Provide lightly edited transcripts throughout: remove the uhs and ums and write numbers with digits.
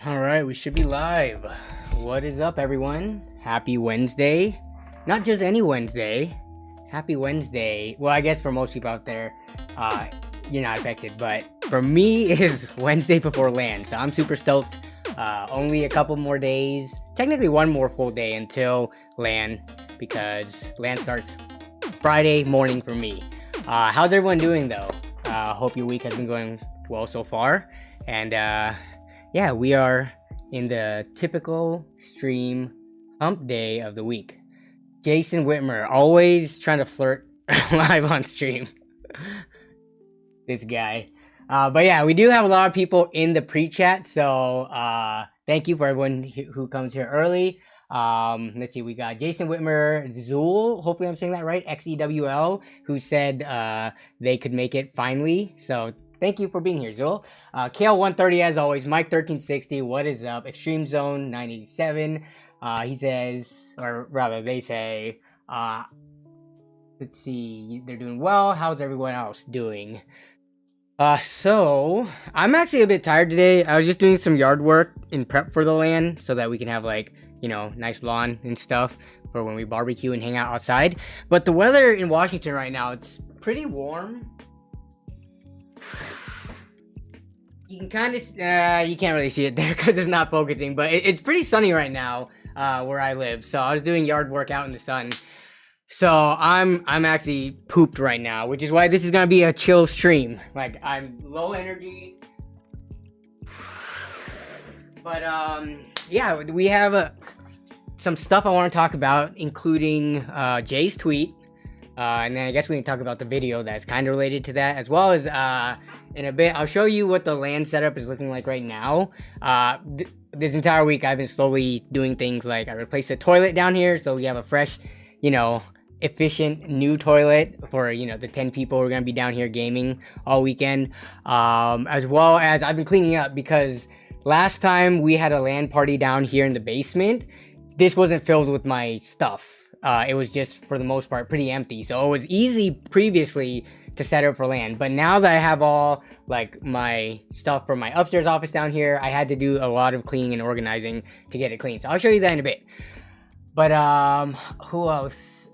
All right, we should be live. What is up, everyone? Happy Wednesday. Not just any Wednesday. Happy Wednesday. Well, I guess for most people out there, you're not affected, but for me, it is Wednesday before LAN, so I'm super stoked. Only a couple more days, technically one more full day until LAN, because LAN starts Friday morning for me. How's everyone doing, though? Hope your week has been going well so far, and yeah, we are in the typical stream hump day of the week. Jason Whitmer, always trying to flirt live on stream. This guy. But yeah, we do have a lot of people in the pre-chat, so thank you for everyone who comes here early. Let's see, we got Jason Whitmer, Zool, hopefully I'm saying that right, XEWL, who said they could make it finally, so thank you for being here, Zool. KL130 as always, Mike1360, what is up? Extreme Zone 987, he says, or rather they say, let's see, they're doing well, how's everyone else doing? So, I'm actually a bit tired today. I was just doing some yard work in prep for the LAN, so that we can have like, you know, nice lawn and stuff for when we barbecue and hang out outside. But the weather in Washington right now, it's pretty warm. You can kind of, you can't really see it there because it's not focusing, but it's pretty sunny right now where I live. So I was doing yard work out in the sun. So I'm actually pooped right now, which is why this is gonna be a chill stream. Like, I'm low energy. But yeah, we have some stuff I want to talk about, including Jay's tweet. And then I guess we can talk about the video that's kind of related to that, as well as in a bit, I'll show you what the LAN setup is looking like right now. This entire week, I've been slowly doing things like I replaced the toilet down here, so we have a fresh, you know, efficient new toilet for, you know, the 10 people who are going to be down here gaming all weekend. As well as I've been cleaning up because last time we had a LAN party down here in the basement, this wasn't filled with my stuff. It was just, for the most part, pretty empty. So it was easy previously to set up for LAN. But now that I have all, like, my stuff from my upstairs office down here, I had to do a lot of cleaning and organizing to get it clean. So I'll show you that in a bit. But, who else?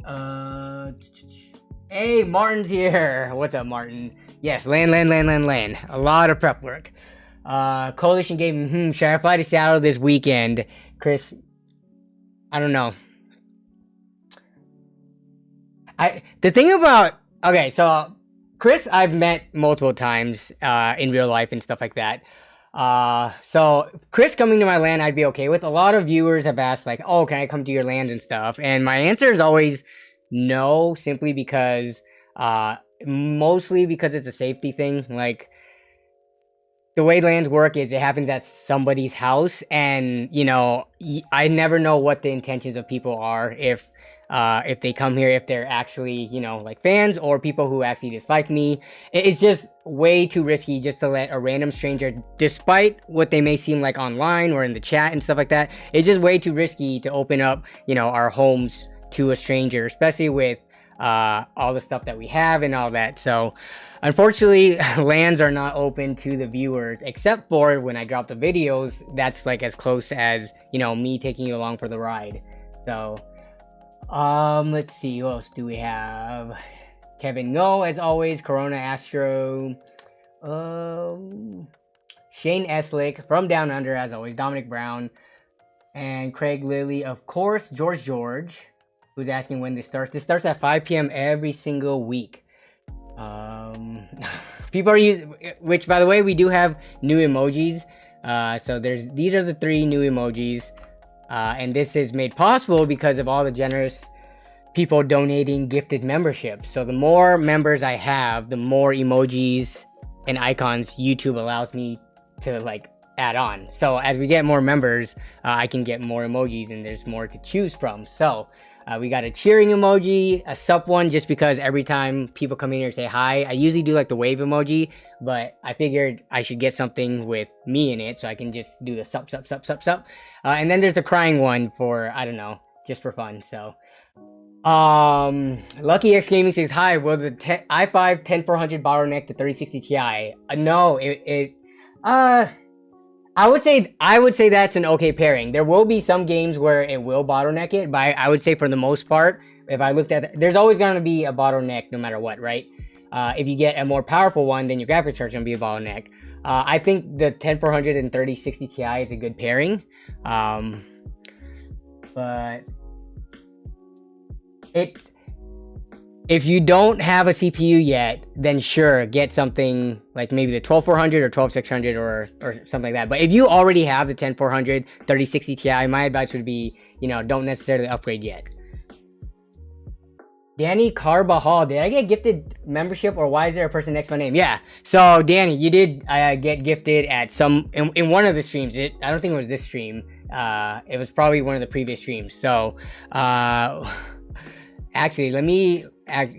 Hey, Martin's here. What's up, Martin? Yes, LAN. A lot of prep work. Coalition game, should I fly to Seattle this weekend? Chris, I don't know. The thing about, okay, so Chris I've met multiple times in real life and stuff like that. So Chris coming to my LAN I'd be okay with. A lot of viewers have asked like, oh, can I come to your LANs and stuff? And my answer is always no, simply because, mostly because it's a safety thing. Like, the way LANs work is it happens at somebody's house, and, you know, I never know what the intentions of people are, if they come here, if they're actually, you know, like fans or people who actually dislike me. It's just way too risky just to let a random stranger, despite what they may seem like online or in the chat and stuff like that, it's just way too risky to open up, you know, our homes to a stranger, especially with all the stuff that we have and all that. So unfortunately, LANs are not open to the viewers, except for when I drop the videos. That's like as close as, you know, me taking you along for the ride. So let's see, who else do we have? Kevin No, as always, Corona Astro, Shane Eslick from Down Under, as always, Dominic Brown, and Craig Lilly, of course, George, who's asking when this starts. This starts at 5 p.m. every single week. People are using, which, by the way, we do have new emojis. So these are the 3 new emojis. And this is made possible because of all the generous people donating gifted memberships. So the more members I have, the more emojis and icons YouTube allows me to, like, add on. So as we get more members, I can get more emojis, and there's more to choose from. So we got a cheering emoji, a sup one, just because every time people come in here and say hi, I usually do like the wave emoji, but I figured I should get something with me in it, so I can just do the sup. And then there's the crying one for, I don't know, just for fun. So Lucky X Gaming says, hi, will the i5 10400 bottleneck the 3060 Ti? No, I would say that's an okay pairing. There will be some games where it will bottleneck it, but I would say for the most part, if I looked at there's always going to be a bottleneck no matter what, right? If you get a more powerful one, then your graphics card is going to be a bottleneck. I think the 10400 and 3060 Ti is a good pairing, but if you don't have a CPU yet, then sure, get something like maybe the 12400 or 12600 or something like that. But if you already have the 10400 3060 Ti, my advice would be, don't necessarily upgrade yet. Danny Carbajal, did I get gifted membership, or why is there a person next to my name? Yeah, so Danny, you did get gifted at in one of the streams. I don't think it was this stream. It was probably one of the previous streams. So actually, let me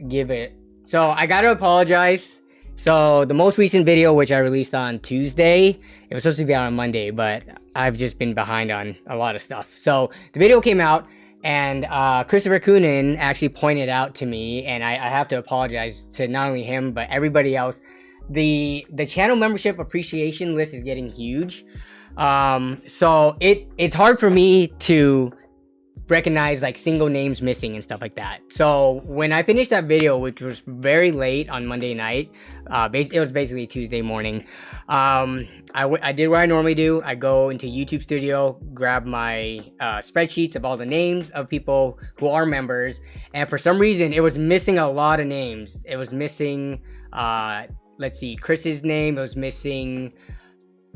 give it. So I gotta apologize. So the most recent video, which I released on Tuesday, it was supposed to be out on Monday, but I've just been behind on a lot of stuff. So the video came out, and Christopher Coonan actually pointed out to me, and I have to apologize to not only him but everybody else. The channel membership appreciation list is getting huge. So it's hard for me to recognize like single names missing and stuff like that. So when I finished that video, which was very late on Monday night, it was basically Tuesday morning, I did what I normally do. I go into YouTube Studio, grab my spreadsheets of all the names of people who are members, and for some reason it was missing a lot of names. It was missing let's see, Chris's name. It was missing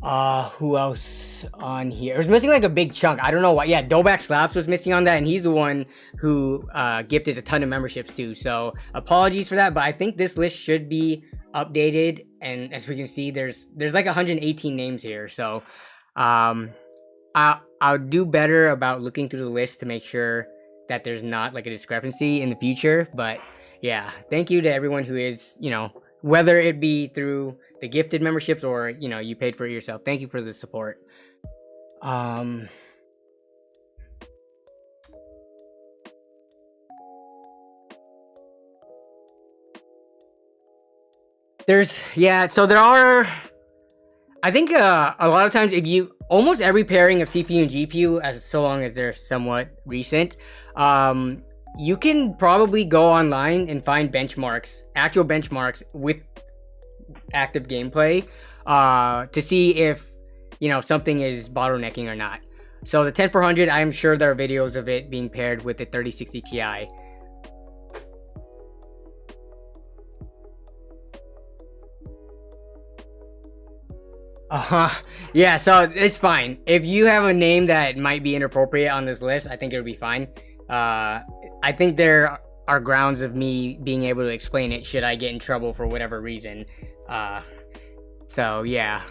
who else on here? It was missing like a big chunk. I don't know why. Yeah, Doback Slaps was missing on that, and he's the one who gifted a ton of memberships too. So apologies for that, but I think this list should be updated. And as we can see, there's like 118 names here. So I'll do better about looking through the list to make sure that there's not like a discrepancy in the future. But yeah, thank you to everyone who is, whether it be through the gifted memberships or you paid for it yourself. Thank you for the support. So there are, I think a lot of times, almost every pairing of CPU and GPU, so long as they're somewhat recent, you can probably go online and find actual benchmarks with active gameplay to see if something is bottlenecking or not. So the 10400, I'm sure there are videos of it being paired with the 3060 Ti. Yeah, so it's fine if you have a name that might be inappropriate on this list. I think it'll be fine. I think there are grounds of me being able to explain it should I get in trouble for whatever reason. So yeah.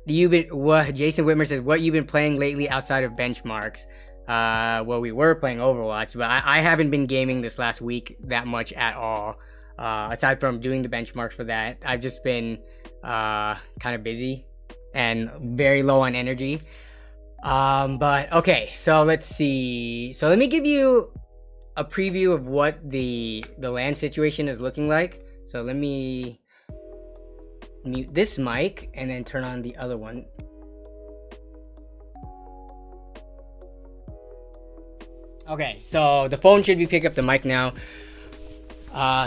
Jason Whitmer says, what you've been playing lately outside of benchmarks? Well, we were playing Overwatch, but I haven't been gaming this last week that much at all. Aside from doing the benchmarks for that, I've just been kind of busy and very low on energy. But okay, so let's see. So let me give you a preview of what the LAN situation is looking like. So let me mute this mic and then turn on the other one. Okay, so the phone should be picking up the mic now.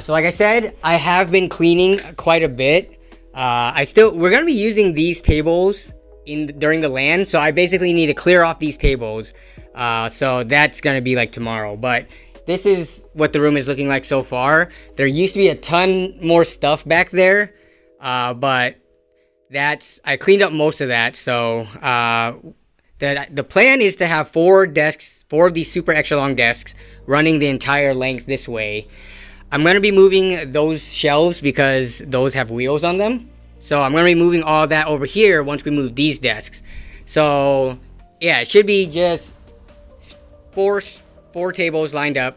So like I said, I have been cleaning quite a bit. We're gonna be using these tables during the LAN, so I basically need to clear off these tables. So that's gonna be like tomorrow, but this is what the room is looking like so far. There used to be a ton more stuff back there, but I cleaned up most of that. So the plan is to have 4 of these super extra long desks running the entire length this way. I'm going to be moving those shelves because those have wheels on them. So I'm going to be moving all that over here once we move these desks. So yeah, it should be just four tables lined up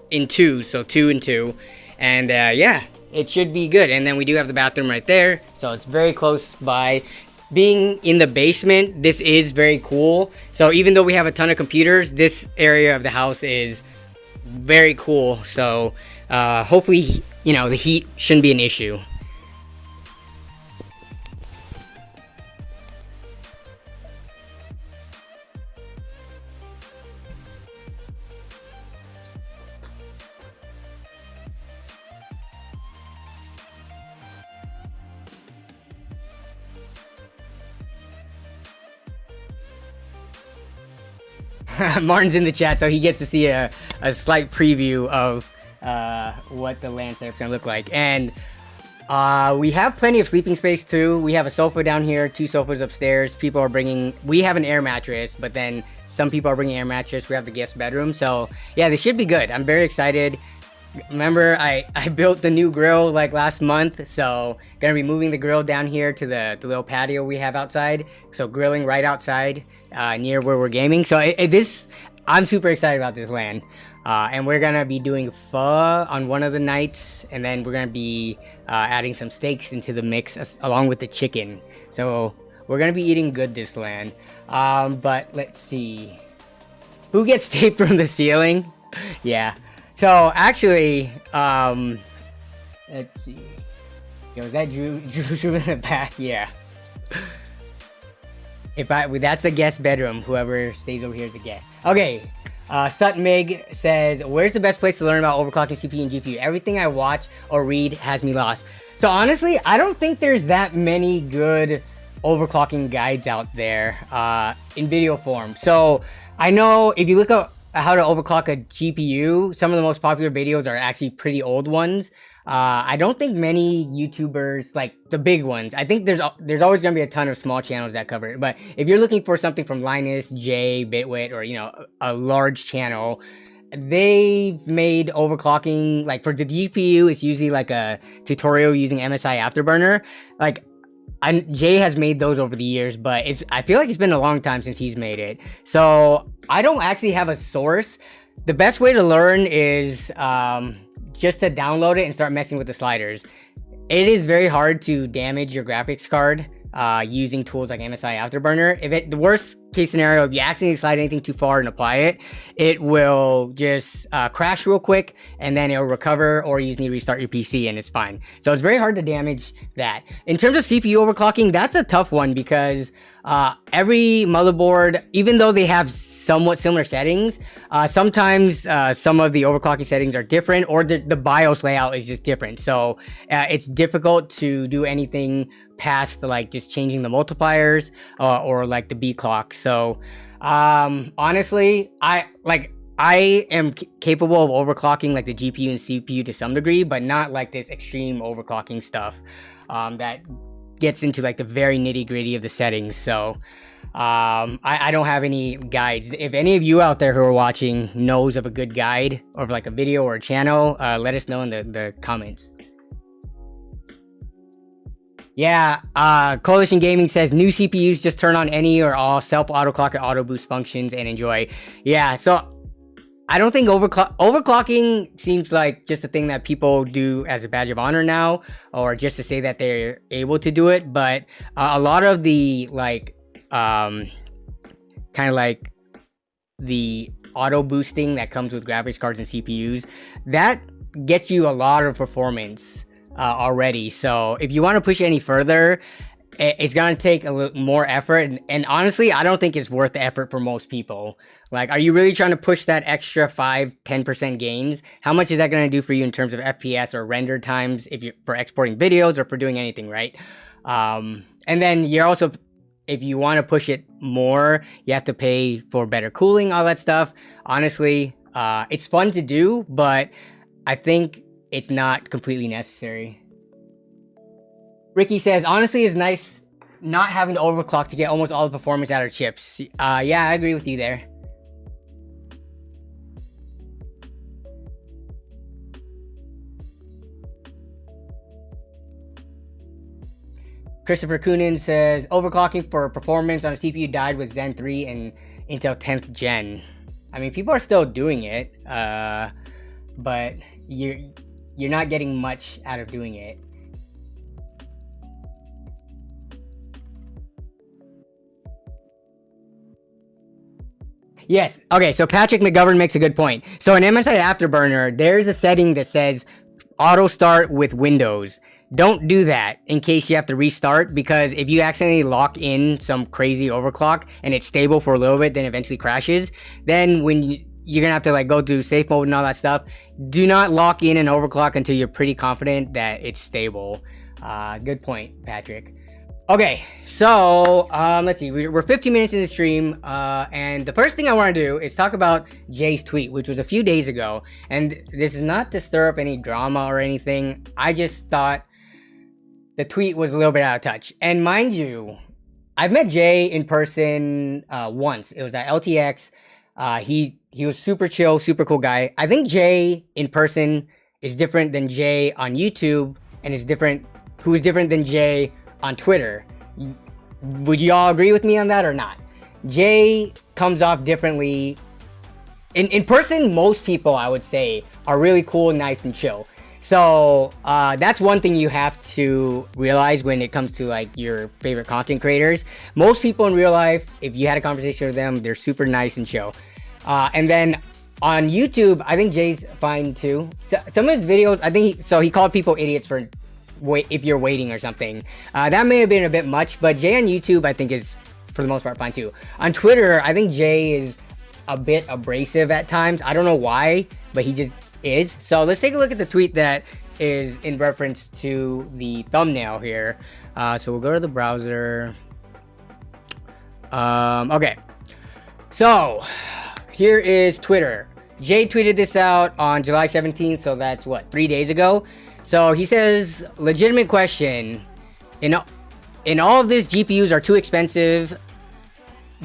in 2, so 2 and 2. And yeah, it should be good. And then we do have the bathroom right there, so it's very close by. Being in the basement, this is very cool. So even though we have a ton of computers, this area of the house is very cool. So hopefully, the heat shouldn't be an issue. Martin's in the chat, so he gets to see a slight preview of what the LAN setup's gonna look like. And we have plenty of sleeping space too. We have a sofa down here, 2 sofas upstairs. People are bringing, we have an air mattress, but then some people are bringing air mattress. We have the guest bedroom. So yeah, this should be good. I'm very excited. Remember, I built the new grill like last month, so gonna be moving the grill down here to the little patio we have outside. So grilling right outside near where we're gaming. So I'm super excited about this LAN. And we're gonna be doing pho on one of the nights, and then we're gonna be adding some steaks into the mix along with the chicken. So we're gonna be eating good this LAN. But let's see, who gets taped from the ceiling? Yeah. So actually, let's see. Yo, is that Drew in the back? Yeah. That's the guest bedroom. Whoever stays over here is the guest. Okay. Sutmig says, where's the best place to learn about overclocking CPU and GPU? Everything I watch or read has me lost. So honestly, I don't think there's that many good overclocking guides out there in video form. So I know if you look up how to overclock a GPU, some of the most popular videos are actually pretty old ones. I don't think many YouTubers, like the big ones, I think there's always going to be a ton of small channels that cover it. But if you're looking for something from Linus, Jay, Bitwit, or, you know, a large channel, they've made overclocking, like for the GPU, it's usually like a tutorial using MSI Afterburner. Like, Jay has made those over the years, but I feel like it's been a long time since he's made it. So I don't actually have a source. The best way to learn is just to download it and start messing with the sliders. It is very hard to damage your graphics card using tools like MSI Afterburner. The worst case scenario, if you accidentally slide anything too far and apply it, it will just crash real quick, and then it'll recover, or you just need to restart your PC and it's fine. So it's very hard to damage that. In terms of CPU overclocking, that's a tough one because every motherboard, even though they have somewhat similar settings, sometimes some of the overclocking settings are different, or the BIOS layout is just different. So it's difficult to do anything past like just changing the multipliers or like the B clock. So honestly, I am capable of overclocking like the GPU and CPU to some degree, but not like this extreme overclocking stuff that gets into like the very nitty gritty of the settings. So I don't have any guides. If any of you out there who are watching knows of a good guide or like a video or a channel, let us know in the comments. Yeah, Coalition Gaming says new CPUs just turn on any or all self autoclock or auto boost functions and enjoy. Yeah, so I don't think overclocking seems like just a thing that people do as a badge of honor now, or just to say that they're able to do it. But a lot of the like kind of like the auto boosting that comes with graphics cards and CPUs, that gets you a lot of performance already. So if you want to push it any further, it's gonna take a little more effort, and honestly, I don't think it's worth the effort for most people. Like, are you really trying to push that extra 5-10% gains? How much is that gonna do for you in terms of FPS or render times if you're for exporting videos or for doing anything, right? And then you're also, if you want to push it more, you have to pay for better cooling, all that stuff. Honestly, it's fun to do, but I think it's not completely necessary. Ricky says, honestly, it's nice not having to overclock to get almost all the performance out of chips. Yeah, I agree with you there. Christopher Coonan says, overclocking for performance on a CPU died with Zen 3 and Intel 10th gen. I mean, people are still doing it, but you're not getting much out of doing it. Yes. Okay, so Patrick McGovern makes a good point. So in MSI Afterburner, there's a setting that says auto start with Windows. Don't do that in case you have to restart, because if you accidentally lock in some crazy overclock and it's stable for a little bit, then eventually crashes, then when you're gonna have to like go through safe mode and all that stuff. Do not lock in an overclock until you're pretty confident that it's stable. Good point, Patrick. Okay, so let's see. We're 15 minutes in the stream, and the first thing I want to do is talk about Jay's tweet, which was a few days ago. And this is not to stir up any drama or anything. I just thought the tweet was a little bit out of touch. And mind you, I've met Jay in person once. It was at LTX. He was super chill, super cool guy. I think Jay in person is different than Jay on YouTube, and is different than Jay on Twitter. Would you all agree with me on that or not? Jay comes off differently. In person, most people, I would say, are really cool, nice, and chill. So that's one thing you have to realize when it comes to like your favorite content creators. Most people in real life, if you had a conversation with them, they're super nice and chill. And then on YouTube, I think Jay's fine too. So, some of his videos, I think he called people idiots for if you're waiting or something. That may have been a bit much, but Jay on YouTube I think is for the most part fine too. On Twitter, I think Jay is a bit abrasive at times. I don't know why, but he just is. So let's take a look at the tweet that is in reference to the thumbnail here. So we'll go to the browser. Okay, so here is Twitter. Jay tweeted this out on July 17th, so that's what, 3 days ago. So he says, legitimate question. In all of this, GPUs are too expensive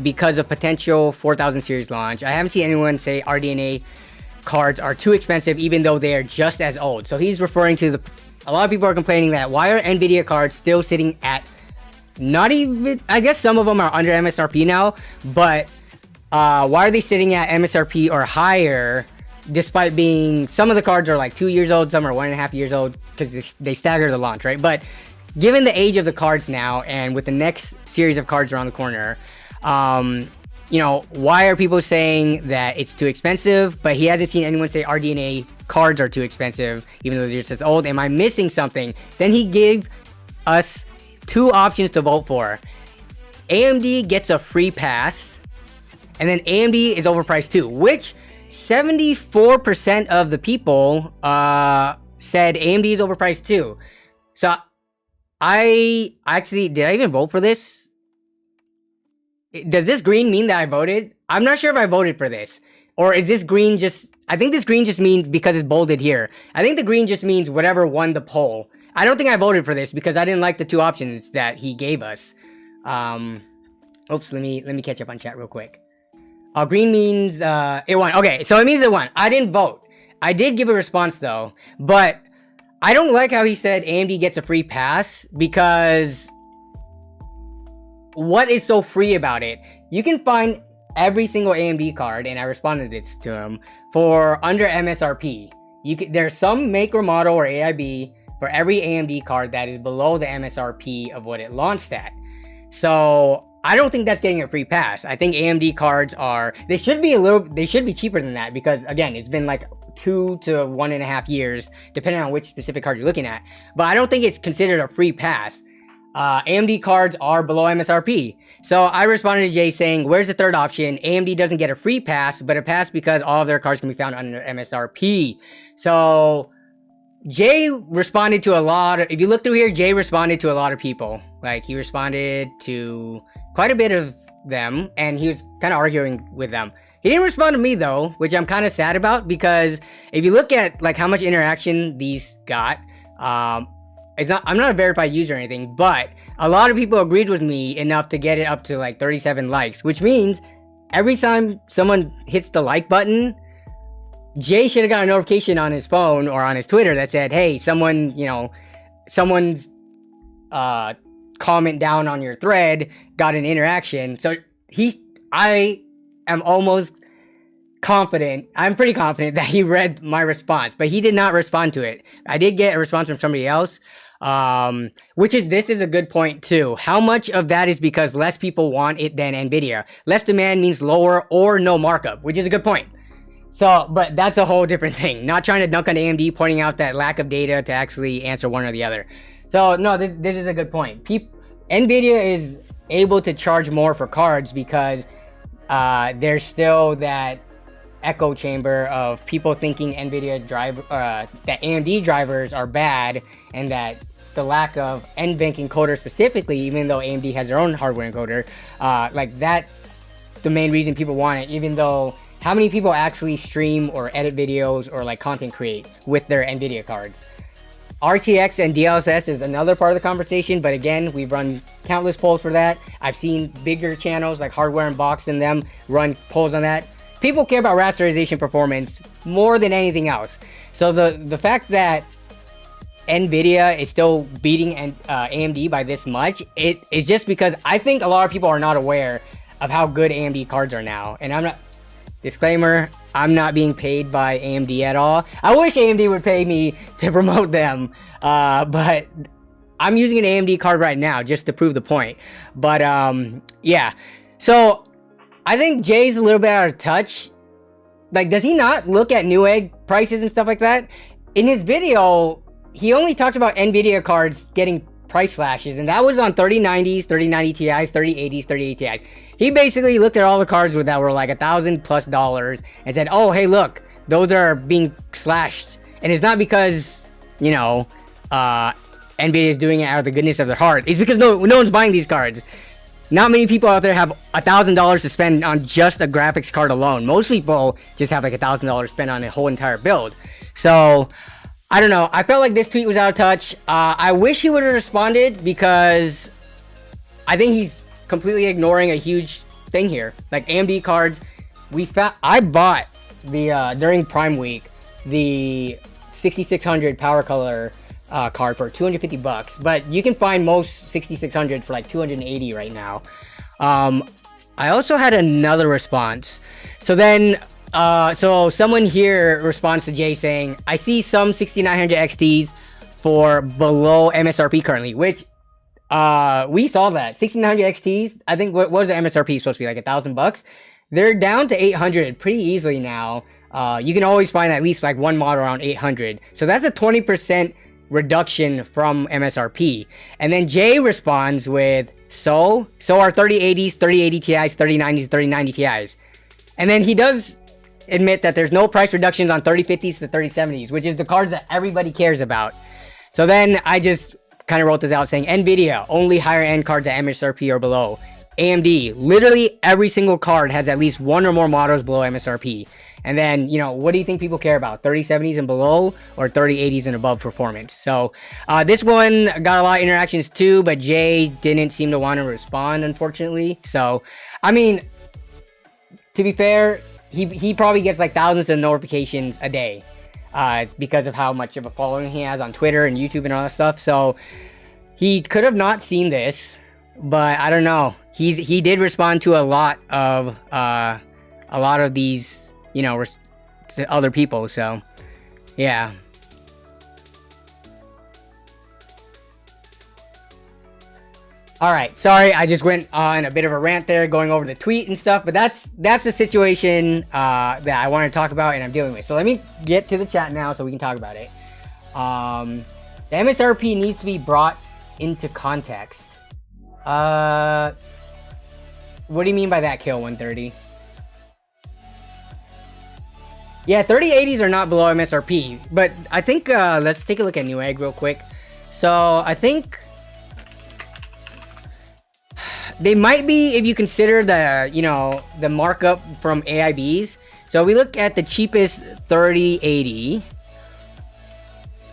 because of potential 4000 series launch. I haven't seen anyone say RDNA cards are too expensive even though they are just as old. So he's referring to a lot of people are complaining that why are NVIDIA cards still sitting at not even, I guess some of them are under MSRP now, but why are they sitting at MSRP or higher? Despite being, some of the cards are like 2 years old, some are 1.5 years old, because they stagger the launch, right? But given the age of the cards now, and with the next series of cards around the corner, you know, why are people saying that it's too expensive? But he hasn't seen anyone say RDNA cards are too expensive, even though they're just as old. Am I missing something? Then he gave us two options to vote for. AMD gets a free pass, and then AMD is overpriced too, which 74% of the people said AMD is overpriced too. So I actually, did I even vote for this? Does this green mean that I voted? I'm not sure if I voted for this. Or is this green just, I think this green just means because it's bolded here. I think the green just means whatever won the poll. I don't think I voted for this because I didn't like the two options that he gave us. Oops, let me catch up on chat real quick. Green means it won. Okay, so it means it won. I didn't vote. I did give a response though, but I don't like how he said AMD gets a free pass, because what is so free about it? You can find every single AMD card, and I responded this to him, for under MSRP. There's some make or model or AIB for every AMD card that is below the MSRP of what it launched at. So I don't think that's getting a free pass. I think AMD cards they should be cheaper than that, because again, it's been like 2 to 1.5 years, depending on which specific card you're looking at. But I don't think it's considered a free pass. AMD cards are below MSRP. So I responded to Jay saying, where's the third option? AMD doesn't get a free pass, but a pass because all of their cards can be found under MSRP. So Jay responded to a lot of, if you look through here, Jay responded to a lot of people. Like, he responded to quite a bit of them, and he was kind of arguing with them. He didn't respond to me though, which I'm kind of sad about, because if you look at like how much interaction these got, I'm not a verified user or anything, but a lot of people agreed with me enough to get it up to like 37 likes, which means every time someone hits the like button, Jay should have got a notification on his phone or on his Twitter that said, hey, someone's comment down on your thread got an interaction. So I am almost confident, I'm pretty confident that he read my response, but he did not respond to it. I did get a response from somebody else, this is a good point too. How much of that is because less people want it than NVIDIA? Less demand means lower or no markup, which is a good point. So, but that's a whole different thing. Not trying to dunk on AMD, pointing out that lack of data to actually answer one or the other. So, no, this is a good point. NVIDIA is able to charge more for cards because there's still that echo chamber of people thinking that AMD drivers are bad, and that the lack of NVENC encoder specifically, even though AMD has their own hardware encoder, like that's the main reason people want it, even though how many people actually stream or edit videos or like content create with their NVIDIA cards? RTX and DLSS is another part of the conversation, but again, we've run countless polls for that. I've seen bigger channels like Hardware Unboxed and them run polls on that. People care about rasterization performance more than anything else. So the fact that NVIDIA is still beating AMD by this much, it is just because I think a lot of people are not aware of how good AMD cards are now. And I'm not, disclaimer, I'm not being paid by AMD at all. I wish AMD would pay me to promote them, but I'm using an AMD card right now just to prove the point. But yeah, so I think Jay's a little bit out of touch. Like, does he not look at Newegg prices and stuff like that? In his video, he only talked about NVIDIA cards getting price slashes, and that was on 3090s, 3090 Ti's, 3080s, 3080 Ti's. He basically looked at all the cards that were like $1,000+ and said, oh, hey, look, those are being slashed. And it's not because, you know, NVIDIA is doing it out of the goodness of their heart. It's because no one's buying these cards. Not many people out there have $1,000 to spend on just a graphics card alone. Most people just have like $1,000 spent on a whole entire build. So I don't know. I felt like this tweet was out of touch. I wish he would have responded, because I think he's completely ignoring a huge thing here. Like AMD cards, I bought the during Prime Week the 6600 Power Color card for $250, but you can find most 6600 for like $280 right now. I also had another response. So then so someone here responds to Jay saying, I see some 6900 XTs for below MSRP currently, which we saw that 6900 XTs, I think, what was the MSRP supposed to be, like $1,000? They're down to 800 pretty easily now. You can always find at least like one model around 800, so that's a 20% reduction from MSRP. And then Jay responds with, so are 3080s, 3080 Ti's, 3090s, 3090 Ti's. And then he does admit that there's no price reductions on 3050s to 3070s, which is the cards that everybody cares about. So then I just kind of wrote this out saying, NVIDIA, only higher end cards at MSRP or below. AMD, literally every single card has at least one or more models below MSRP. And then, you know, what do you think people care about? 3070s and below or 3080s and above performance? So this one got a lot of interactions too, but Jay didn't seem to want to respond, unfortunately. So, I mean, to be fair, he probably gets like thousands of notifications a day because of how much of a following he has on Twitter and YouTube and all that stuff. So he could have not seen this, but I don't know. He did respond to a lot of these, you know, to other people. So yeah. All right, sorry, I just went on a bit of a rant there, going over the tweet and stuff, but that's the situation that I want to talk about and I'm dealing with. So let me get to the chat now so we can talk about it. The MSRP needs to be brought into context. What do you mean by that, Kill 130? Yeah, 3080s are not below MSRP, but I think let's take a look at Newegg real quick. So I think they might be, if you consider the, you know, the markup from AIBs. So we look at the cheapest 3080.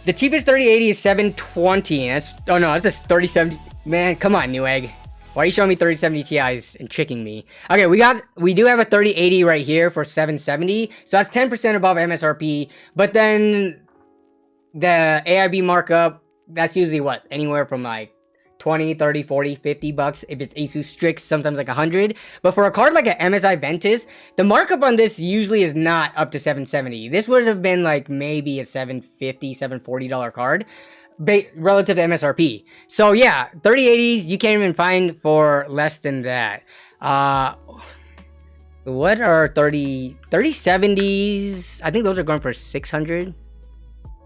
The cheapest 3080 is 720. That's, oh no, that's a 3070. Man, come on, Newegg. Why are you showing me 3070 Ti's and tricking me? Okay, we do have a 3080 right here for 770. So that's 10% above MSRP. But then the AIB markup, that's usually what? Anywhere from like 20, 30, 40, 50 bucks. If it's Asus Strix, sometimes like 100. But for a card like an MSI Ventus, the markup on this usually is not up to 770. This would have been like maybe a $750, $740 card relative to MSRP. So yeah, 3080s you can't even find for less than that. What are 3070s? I think those are going for 600.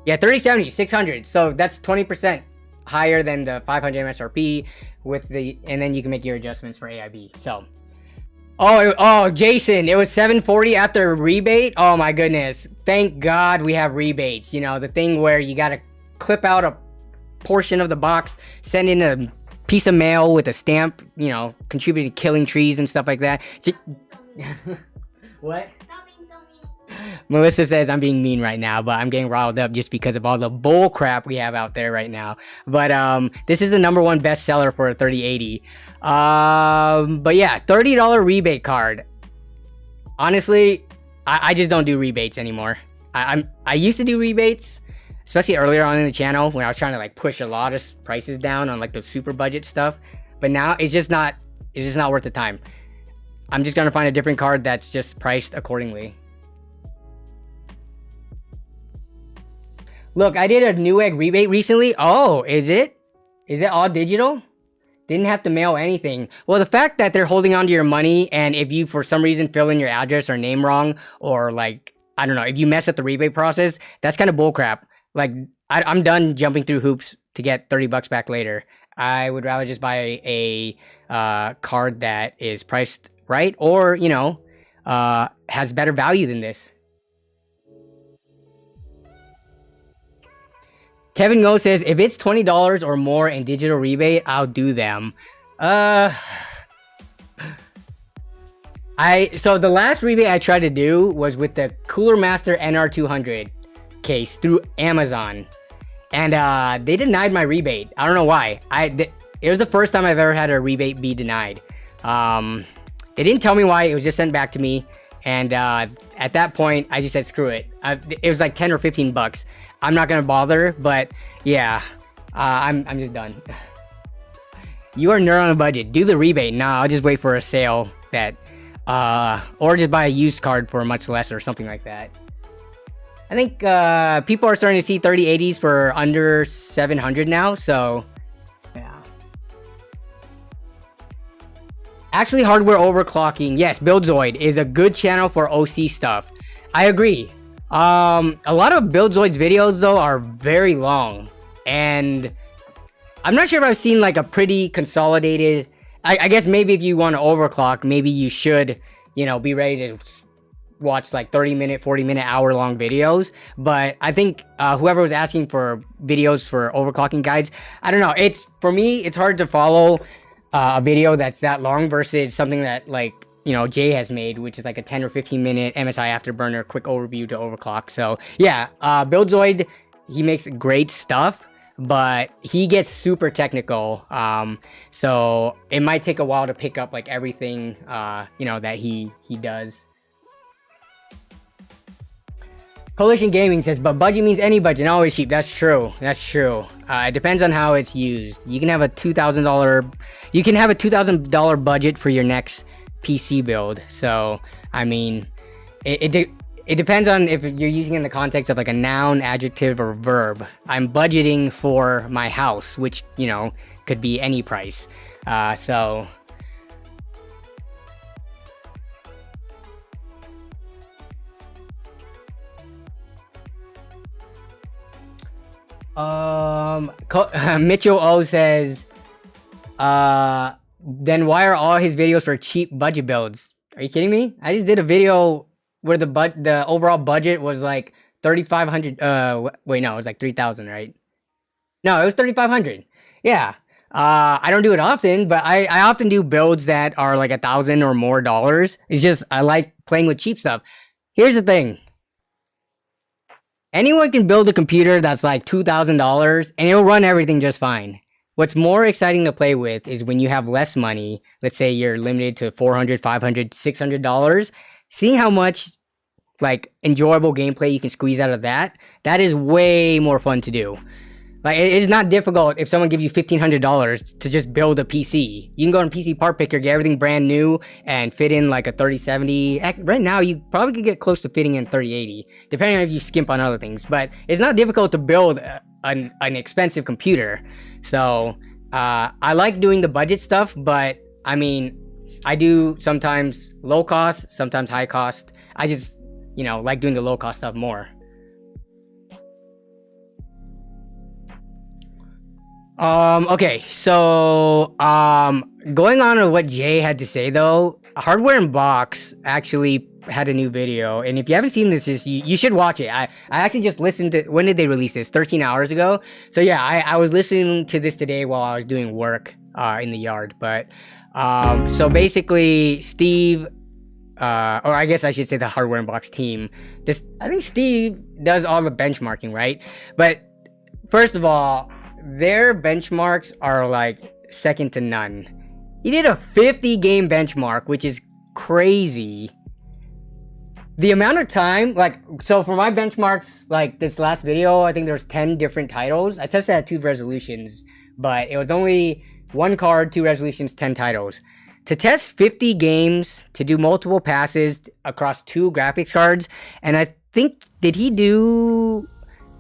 Yeah, 3070, 600. So that's 20% higher than the 500 MSRP with the, and then you can make your adjustments for AIB. So oh Jason, it was 740 after rebate. Oh my goodness, thank God we have rebates. You know, the thing where you gotta clip out portion of the box, send in a piece of mail with a stamp, you know, contributing to killing trees and stuff like that. What? Stop being so mean. Melissa says I'm being mean right now, but I'm getting riled up just because of all the bull crap we have out there right now. But this is the #1 bestseller for a 3080. But yeah, $30 rebate card. Honestly, I just don't do rebates anymore. I used to do rebates, especially earlier on in the channel when I was trying to like push a lot of prices down on like the super budget stuff. But now it's just not worth the time. I'm just gonna find a different card that's just priced accordingly. Look, I did a Newegg rebate recently. Oh, is it? Is it all digital? Didn't have to mail anything. Well, the fact that they're holding on to your money, and if you for some reason fill in your address or name wrong, or like, I don't know, if you mess up the rebate process, that's kind of bullcrap. Like, I'm done jumping through hoops to get $30 back later. I would rather just buy a card that is priced right, or, you know, has better value than this. Kevin Ngo says, if it's $20 or more in digital rebate, I'll do them. So the last rebate I tried to do was with the Cooler Master NR200 case through Amazon. And they denied my rebate. I don't know why. It was the first time I've ever had a rebate be denied. They didn't tell me why. It was just sent back to me. And at that point, I just said, screw it. It was like 10 or 15 bucks. I'm not going to bother. But yeah, I'm just done. You are nerd on a budget. Do the rebate. Nah, I'll just wait for a sale that... or just buy a used card for much less or something like that. I think people are starting to see 3080s for under 700 now, so yeah. Actually, hardware overclocking. Yes, Buildzoid is a good channel for OC stuff. I agree. A lot of Buildzoid's videos though are very long, and I'm not sure if I've seen like a pretty consolidated. I guess maybe if you want to overclock, maybe you should, you know, be ready to watch like 30-minute, 40-minute, hour-long videos. But I think whoever was asking for videos for overclocking guides, I don't know. For me, it's hard to follow a video that's that long versus something that like, you know, Jay has made, which is like a 10 or 15-minute MSI Afterburner quick overview to overclock. So yeah, Buildzoid, he makes great stuff, but he gets super technical, so it might take a while to pick up like everything you know, that he does. Coalition Gaming says, but budget means any budget, not always cheap. That's true. It depends on how it's used. You can have a $2,000 budget for your next PC build. So I mean, it depends on if you're using it in the context of like a noun, adjective, or verb. I'm budgeting for my house, which, you know, could be any price. So... Mitchell O says, then why are all his videos for cheap budget builds? Are you kidding me? I just did a video where the overall budget was like 3,500. Wait, no, it was like 3,000, right? No, it was 3,500. Yeah. I don't do it often, but I often do builds that are like $1,000 or more dollars. It's just I like playing with cheap stuff. Here's the thing. Anyone can build a computer that's like $2,000 and it'll run everything just fine. What's more exciting to play with is when you have less money. Let's say you're limited to $400, $500, $600. Seeing how much like enjoyable gameplay you can squeeze out of that is way more fun to do. Like, it's not difficult if someone gives you $1,500 to just build a PC. You can go on PC Part Picker, get everything brand new, and fit in like a 3070. Right now, you probably could get close to fitting in 3080, depending on if you skimp on other things. But it's not difficult to build an expensive computer. So, I like doing the budget stuff, but I mean, I do sometimes low cost, sometimes high cost. I just, you know, like doing the low cost stuff more. Okay, so, going on to what Jay had to say though, Hardware and Box actually had a new video, and if you haven't seen this, you should watch it. I actually just listened to, when did they release this? 13 hours ago. So yeah, I was listening to this today while I was doing work in the yard. But so basically, Steve, or I guess I should say the Hardware and Box team. I think Steve does all the benchmarking, right? But first of all, their benchmarks are like second to none. He did a 50 game benchmark, which is crazy. The amount of time, like, so for my benchmarks, like this last video, I think there's 10 different titles. I tested at 2 resolutions, but it was only 1 card, 2 resolutions, 10 titles. To test 50 games, to do multiple passes across 2 graphics cards, and I think, he did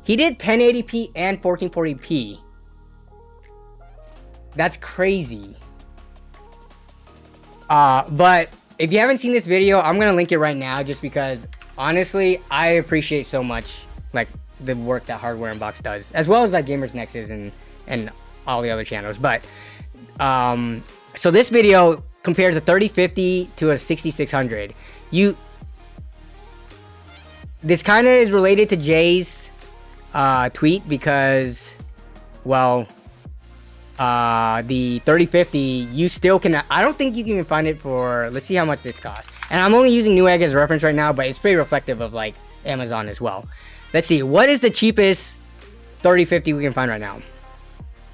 1080p and 1440p. That's crazy. But if you haven't seen this video, I'm gonna link it right now just because honestly, I appreciate so much like the work that Hardware and Box does, as well as like Gamers Nexus and all the other channels. But so this video compares a 3050 to a 6600. This kind of is related to Jay's tweet because, well, the 3050, you still can, I don't think you can even find it for, let's see how much this costs. And I'm only using Newegg as a reference right now, but it's pretty reflective of like Amazon as well. Let's see, what is the cheapest 3050 we can find right now?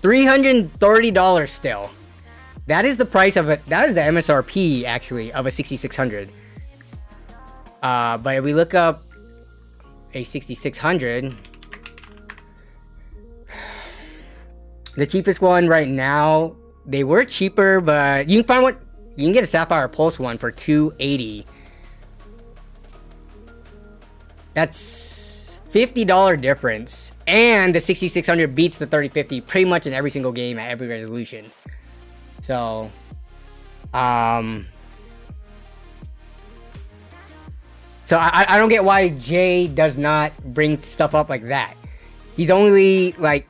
$330 still. That is the price of it. That is the MSRP actually of a 6600. But if we look up a 6600, the cheapest one right now, they were cheaper, but you can find one. You can get a Sapphire Pulse one for $280. That's $50 difference, and the 6600 beats the 3050 pretty much in every single game at every resolution. So, I don't get why Jay does not bring stuff up like that. He's only like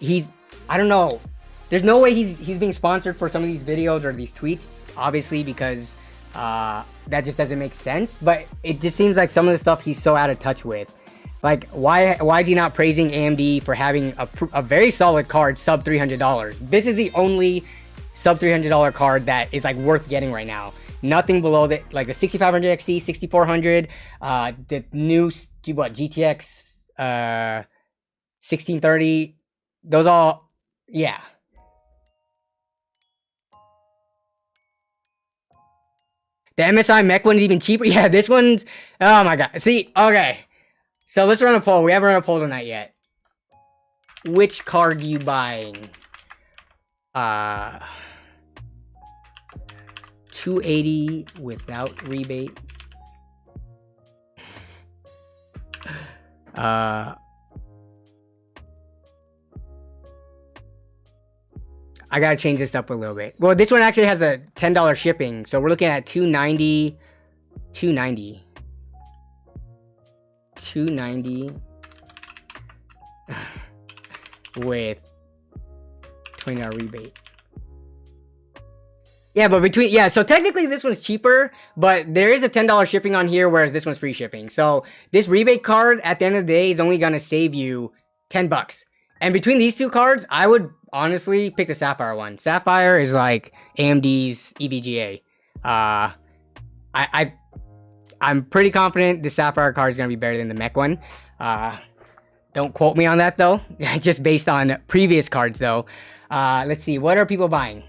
I don't know. There's no way he's being sponsored for some of these videos or these tweets, obviously, because that just doesn't make sense. But it just seems like some of the stuff he's so out of touch with. Like, why is he not praising AMD for having a very solid card sub $300? This is the only sub $300 card that is like worth getting right now. Nothing below that, like the 6500 XT, 6400, the new GTX 1630. Those all, yeah. The MSI mech one is even cheaper. Yeah, this one's, oh my god. See, okay. So let's run a poll. We haven't run a poll tonight yet. Which card are you buying? 280 without rebate. I gotta change this up a little bit. Well, this one actually has a $10 shipping, so we're looking at $290 with $20 rebate. Yeah, but so technically this one's cheaper, but there is a $10 shipping on here, whereas this one's free shipping. So this rebate card at the end of the day is only gonna save you $10. And between these two cards, I would honestly pick the Sapphire one. Sapphire is like AMD's EVGA. I'm pretty confident the Sapphire card is gonna be better than the mech one. Don't quote me on that though. Just based on previous cards though. Let's see, what are people buying?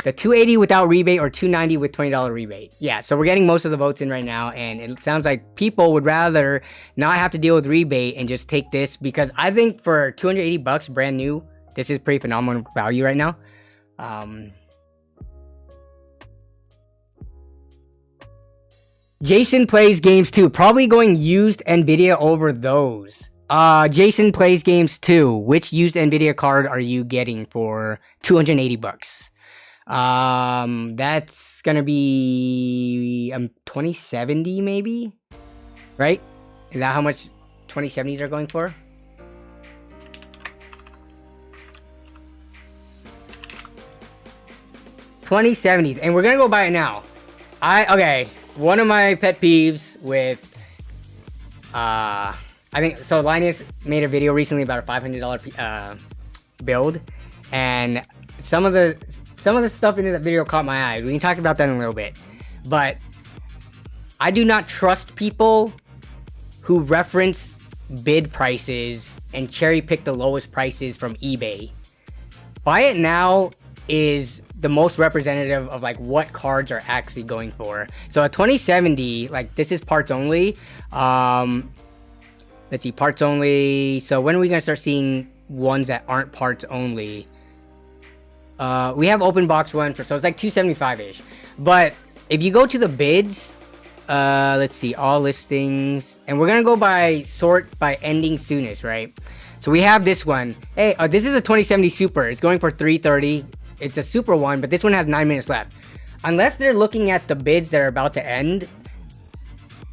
The 280 without rebate or 290 with $20 rebate. Yeah, so we're getting most of the votes in right now, and it sounds like people would rather not have to deal with rebate and just take this, because I think for 280 bucks brand new, this is pretty phenomenal value right now. Jason plays games too, probably going used Nvidia over those. Jason plays games too. Which used Nvidia card are you getting for 280 bucks? That's gonna be 2070 maybe, right? Is that how much 2070s are going for? $2070s, and we're gonna go buy it now. Okay, one of my pet peeves with I think so. Linus made a video recently about a $500 build, and some of the stuff in that video caught my eye. We can talk about that in a little bit, but I do not trust people who reference bid prices and cherry pick the lowest prices from eBay. Buy It Now is the most representative of like what cards are actually going for. So a 2070, like this is parts only. Let's see, parts only. So when are we gonna start seeing ones that aren't parts only? We have open box one for, so it's like 275-ish. But if you go to the bids, let's see, all listings, and we're gonna go by sort by ending soonest, right? So we have this one. Hey, this is a 2070 Super. It's going for 330. It's a super one, but this one has 9 minutes left. Unless they're looking at the bids that are about to end,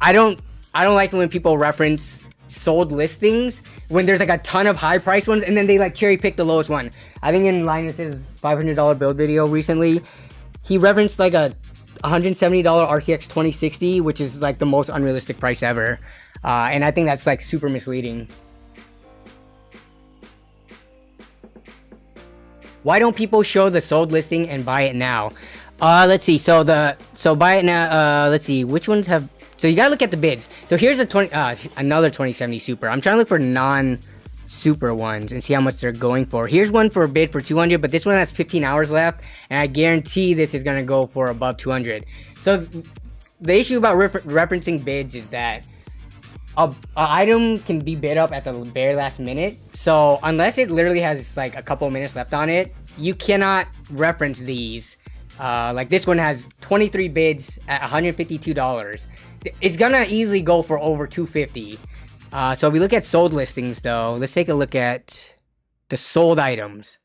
I don't like it when people reference sold listings when there's like a ton of high price ones and then they like cherry pick the lowest one. I think in Linus's $500 build video recently, he referenced like a $170 RTX 2060, which is like the most unrealistic price ever. And I think that's like super misleading. Why don't people show the sold listing and buy it now? Let's see. So buy it now. Let's see which ones have. So you gotta look at the bids. So here's a another 2070 Super. I'm trying to look for non-super ones and see how much they're going for. Here's one for a bid for 200, but this one has 15 hours left, and I guarantee this is gonna go for above 200. So the issue about referencing bids is that an item can be bid up at the very last minute. So unless it literally has like a couple minutes left on it, you cannot reference these. Like this one has 23 bids at $152. It's gonna easily go for over 250. So if we look at sold listings though, let's take a look at the sold items.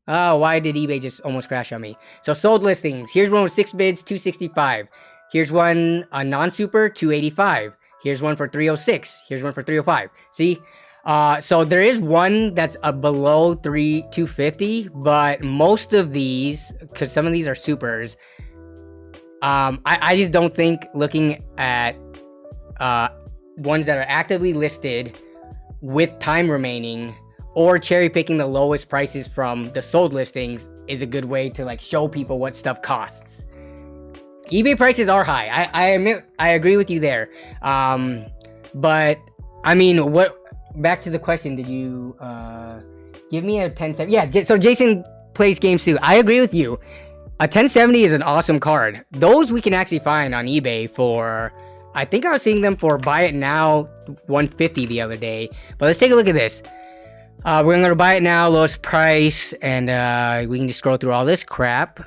Oh, why did eBay just almost crash on me? So sold listings. Here's one with 6 bids, 265. Here's one, a non-super, 285. Here's one for 306. Here's one for 305. See? So there is one that's below 250, but most of these, because some of these are supers, I just don't think looking at ones that are actively listed with time remaining or cherry picking the lowest prices from the sold listings is a good way to like show people what stuff costs. eBay prices are high. I admit, I agree with you there. But I mean, back to the question, did you give me a 1070? Yeah, so Jason plays games too. I agree with you. A 1070 is an awesome card. Those we can actually find on eBay for, I think I was seeing them for buy it now 150 the other day. But let's take a look at this. We're gonna go to buy it now, lowest price, and we can just scroll through all this crap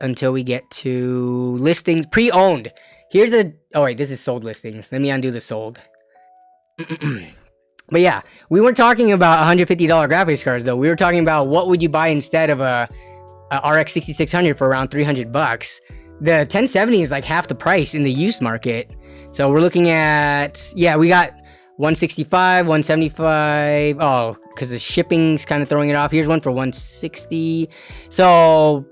until we get to listings pre-owned. Here's oh wait, this is sold listings. Let me undo the sold. But yeah, we weren't talking about $150 graphics cards though. We were talking about what would you buy instead of a RX 6600 for around 300 bucks. The 1070 is like half the price in the used market. So we're looking at, yeah, we got 165, 175. Oh, because the shipping's kind of throwing it off. Here's one for 160. So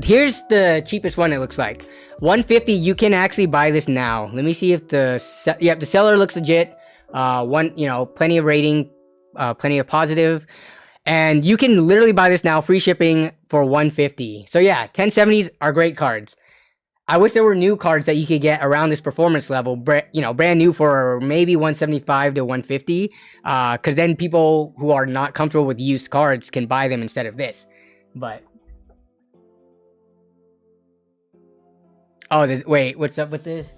here's the cheapest one, it looks like. 150, you can actually buy this now. Let me see if the seller looks legit. Plenty of rating, plenty of positive. And you can literally buy this now, free shipping for 150. So yeah, 1070s are great cards. I wish there were new cards that you could get around this performance level, brand new for maybe 175 to 150. Because then people who are not comfortable with used cards can buy them instead of this. But wait, what's up with this?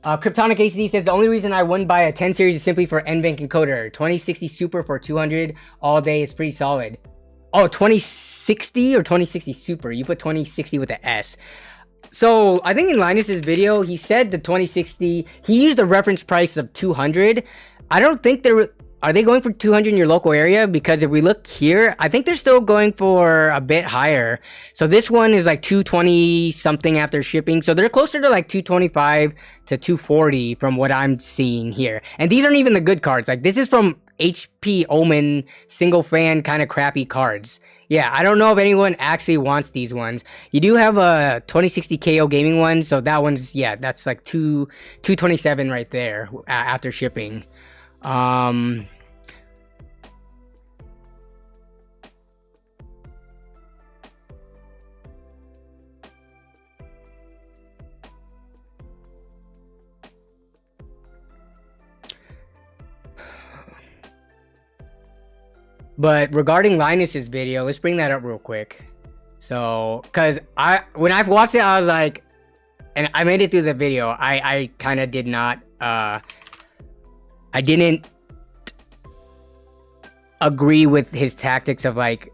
Kryptonic HD says the only reason I wouldn't buy a 10 series is simply for NVENC encoder. 2060 Super for 200 all day is pretty solid. Oh, 2060 or 2060 Super? You put 2060 with the S. So I think in Linus's video, he said the 2060, he used a reference price of 200. I don't think are they going for 200 in your local area? Because if we look here, I think they're still going for a bit higher. So this one is like 220 something after shipping. So they're closer to like 225 to 240 from what I'm seeing here. And these aren't even the good cards. Like this is from HP Omen single fan kind of crappy cards. Yeah, I don't know if anyone actually wants these ones. You do have a 2060 KO gaming one, so that one's, yeah, that's like 227 right there after shipping. But regarding Linus's video, let's bring that up real quick. So, cause when I've watched it, I was like, and I made it through the video. I kind of did not, I didn't agree with his tactics of like,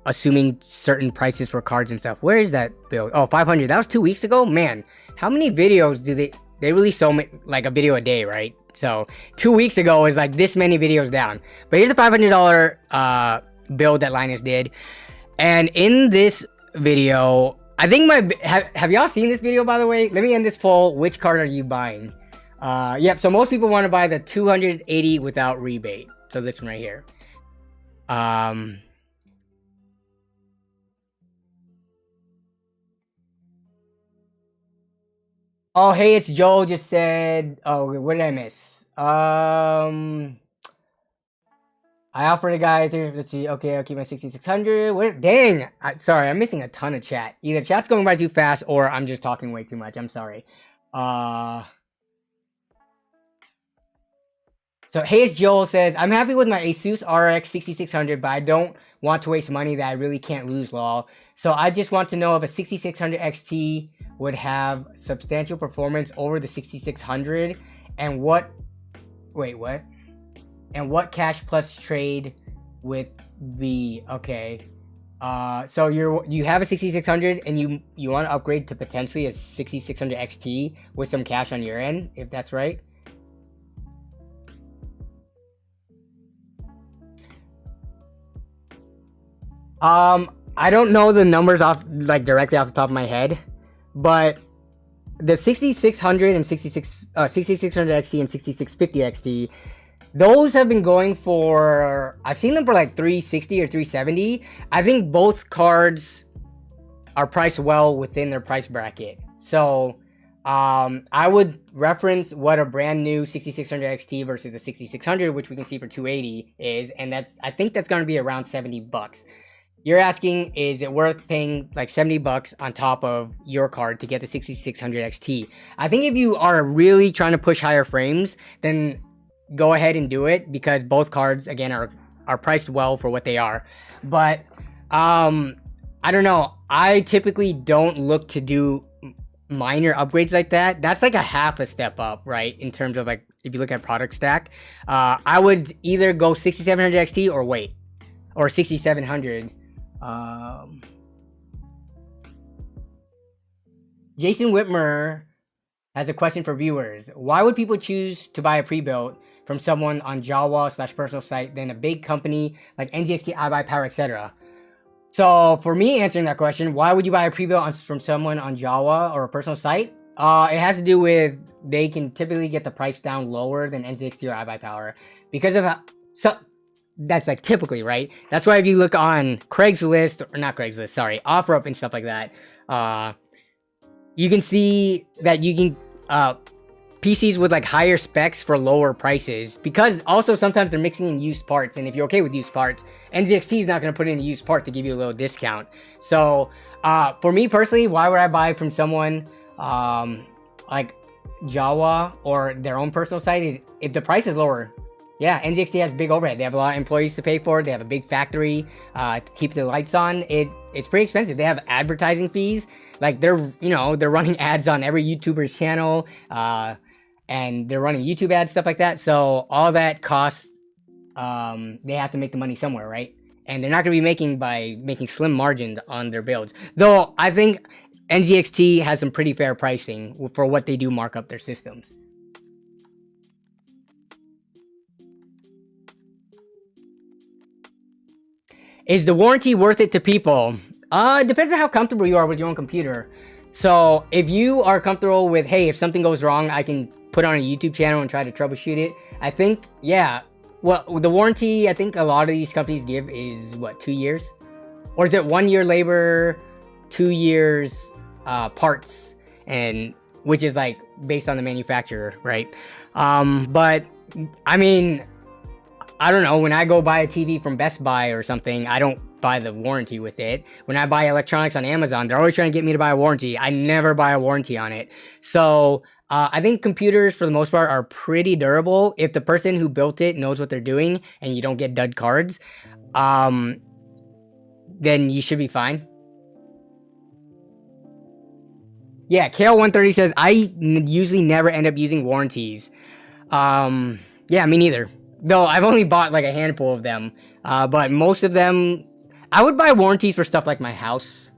assuming certain prices for cards and stuff. Where is that build? Oh, 500. That was 2 weeks ago. Man, how many videos do they release? So many, like a video a day, right? So 2 weeks ago was like this many videos down. But here's the $500 build that Linus did. And in this video, I think have y'all seen this video, by the way? Let me end this poll. Which card are you buying? Yep, so most people want to buy the 280 without rebate. So this one right here. Oh, hey, it's Joel just said, oh, what did I miss? I offered a guy, let's see, okay, I'll keep my 6600. What? Dang, sorry, I'm missing a ton of chat. Either chat's going by too fast or I'm just talking way too much. I'm sorry. So, hey, it's Joel says, I'm happy with my Asus RX 6600, but I don't want to waste money that I really can't lose, lol. So I just want to know if a 6600 XT would have substantial performance over the 6600 and what and what cash plus trade with the, okay. So you have a 6600 and you want to upgrade to potentially a 6600 XT with some cash on your end, if that's right. I don't know the numbers off like directly off the top of my head, but the 6600 and 6600 XT and 6650 XT, those have been going for, I've seen them for like 360 or 370. I think both cards are priced well within their price bracket. So I would reference what a brand new 6600 XT versus a 6600, which we can see for 280 is, and I think that's going to be around 70 bucks. You're asking, is it worth paying like 70 bucks on top of your card to get the 6600 XT? I think if you are really trying to push higher frames, then go ahead and do it, because both cards, again, are priced well for what they are. But I don't know. I typically don't look to do minor upgrades like that. That's like a half a step up, right? In terms of like, if you look at product stack, I would either go 6700 XT or wait, or 6700. Jason Whitmer has a question for viewers. Why would people choose to buy a pre-built from someone on Java/personal site than a big company like NZXT, iBuyPower, etc.? So for me answering that question, why would you buy a pre-built from someone on Java or a personal site? It has to do with they can typically get the price down lower than NZXT or iBuyPower because of how, so that's like typically, right? That's why if you look on Craigslist, or not Craigslist, sorry, OfferUp and stuff like that, you can see that you can PCs with like higher specs for lower prices, because also sometimes they're mixing in used parts, and if you're okay with used parts, NZXT is not going to put in a used part to give you a little discount. So for me personally, why would I buy from someone like Java or their own personal site? Is if the price is lower. Yeah, NZXT has big overhead. They have a lot of employees to pay for. They have a big factory to keep the lights on. It's pretty expensive. They have advertising fees. Like they're running ads on every YouTuber's channel, and they're running YouTube ads, stuff like that. So all that costs. They have to make the money somewhere, right? And they're not going to be making by making slim margins on their builds. Though I think NZXT has some pretty fair pricing for what they do mark up their systems. Is the warranty worth it to people? It depends on how comfortable you are with your own computer. So if you are comfortable with, hey, if something goes wrong, I can put on a YouTube channel and try to troubleshoot it. I think, yeah, Well, the warranty I think a lot of these companies give is what, 2 years, or is it 1 year labor, 2 years parts, and which is like based on the manufacturer, right? But I mean, I don't know, when I go buy a TV from Best Buy or something, I don't buy the warranty with it. When I buy electronics on Amazon, they're always trying to get me to buy a warranty. I never buy a warranty on it. So I think computers for the most part are pretty durable. If the person who built it knows what they're doing and you don't get dud cards, then you should be fine. Yeah, Kale130 says, I usually never end up using warranties. Yeah, me neither. Though I've only bought like a handful of them. But most of them, I would buy warranties for stuff like my house.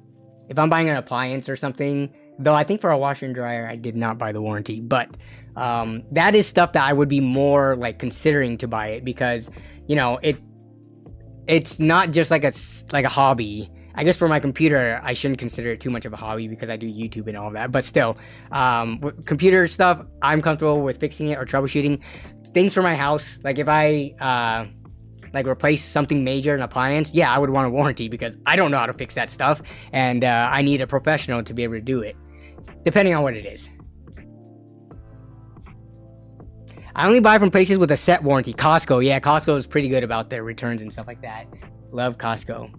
If I'm buying an appliance or something. Though I think for a washer and dryer, I did not buy the warranty. But that is stuff that I would be more like considering to buy it. Because, you know, it's not just like a hobby. I guess for my computer, I shouldn't consider it too much of a hobby because I do YouTube and all that. But still, with computer stuff, I'm comfortable with fixing it or troubleshooting. Things for my house, like if I like replace something major, an appliance, yeah, I would want a warranty because I don't know how to fix that stuff. And I need a professional to be able to do it, depending on what it is. I only buy from places with a set warranty. Costco, yeah, Costco is pretty good about their returns and stuff like that. Love Costco.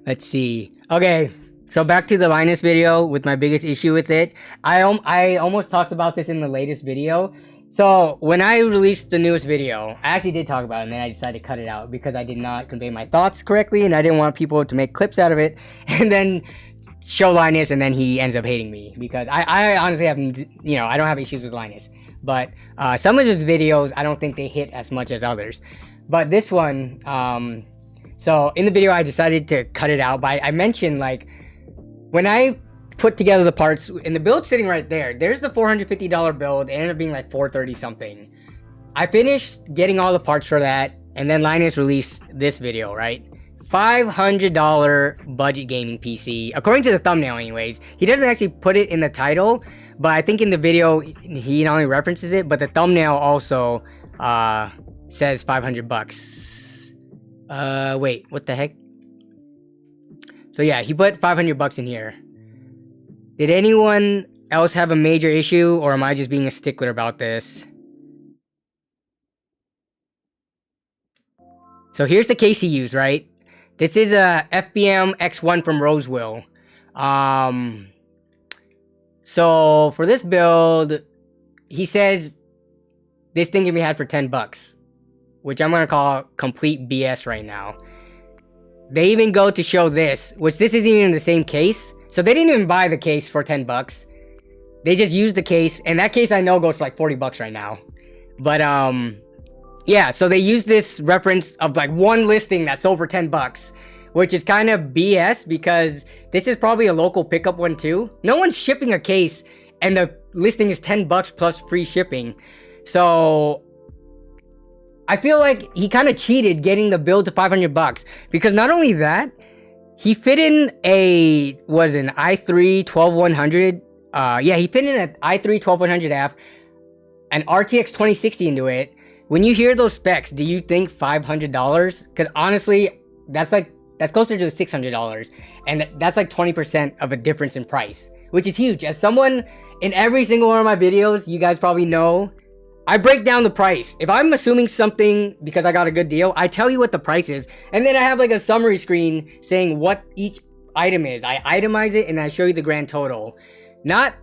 Let's see. Okay, so back to the Linus video with my biggest issue with it. I almost talked about this in the latest video. So when I released the newest video, I actually did talk about it, and then I decided to cut it out because I did not convey my thoughts correctly, and I didn't want people to make clips out of it and then show Linus, and then he ends up hating me because I honestly have, you know, I don't have issues with Linus, but some of his videos I don't think they hit as much as others. But this one, so in the video I decided to cut it out, but I mentioned like when I put together the parts, and the build sitting right there, there's the $450 build. It ended up being like $430 something. I finished getting all the parts for that, and then Linus released this video, right? $500 budget gaming PC, according to the thumbnail anyways. He doesn't actually put it in the title, but I think in the video he not only references it, but the thumbnail also says 500 bucks. Wait, what the heck? So yeah, he put 500 bucks in here. Did anyone else have a major issue, or am I just being a stickler about this? So here's the case he used, right? This is a FBM X1 from Roseville. So for this build, he says this thing can be had for 10 bucks, which I'm gonna call complete BS right now. They even go to show this, which this isn't even the same case. So they didn't even buy the case for 10 bucks. They just used the case, and that case I know goes for like 40 bucks right now. But yeah, so they used this reference of like one listing that sold for 10 bucks, which is kind of BS because this is probably a local pickup one too. No one's shipping a case and the listing is 10 bucks plus free shipping. So I feel like he kind of cheated getting the build to 500 bucks because not only that, he fit in a, was an i3 12100. Yeah, he fit in an i3 12100F, an RTX 2060 into it. When you hear those specs, do you think $500? Because honestly, that's closer to $600, and that's like 20% of a difference in price, which is huge. As someone in every single one of my videos, you guys probably know, I break down the price. If I'm assuming something because I got a good deal, I tell you what the price is, and then I have like a summary screen saying what each item is. I itemize it and I show you the grand total. Not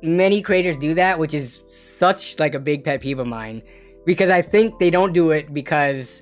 many creators do that, which is such like a big pet peeve of mine, because I think they don't do it because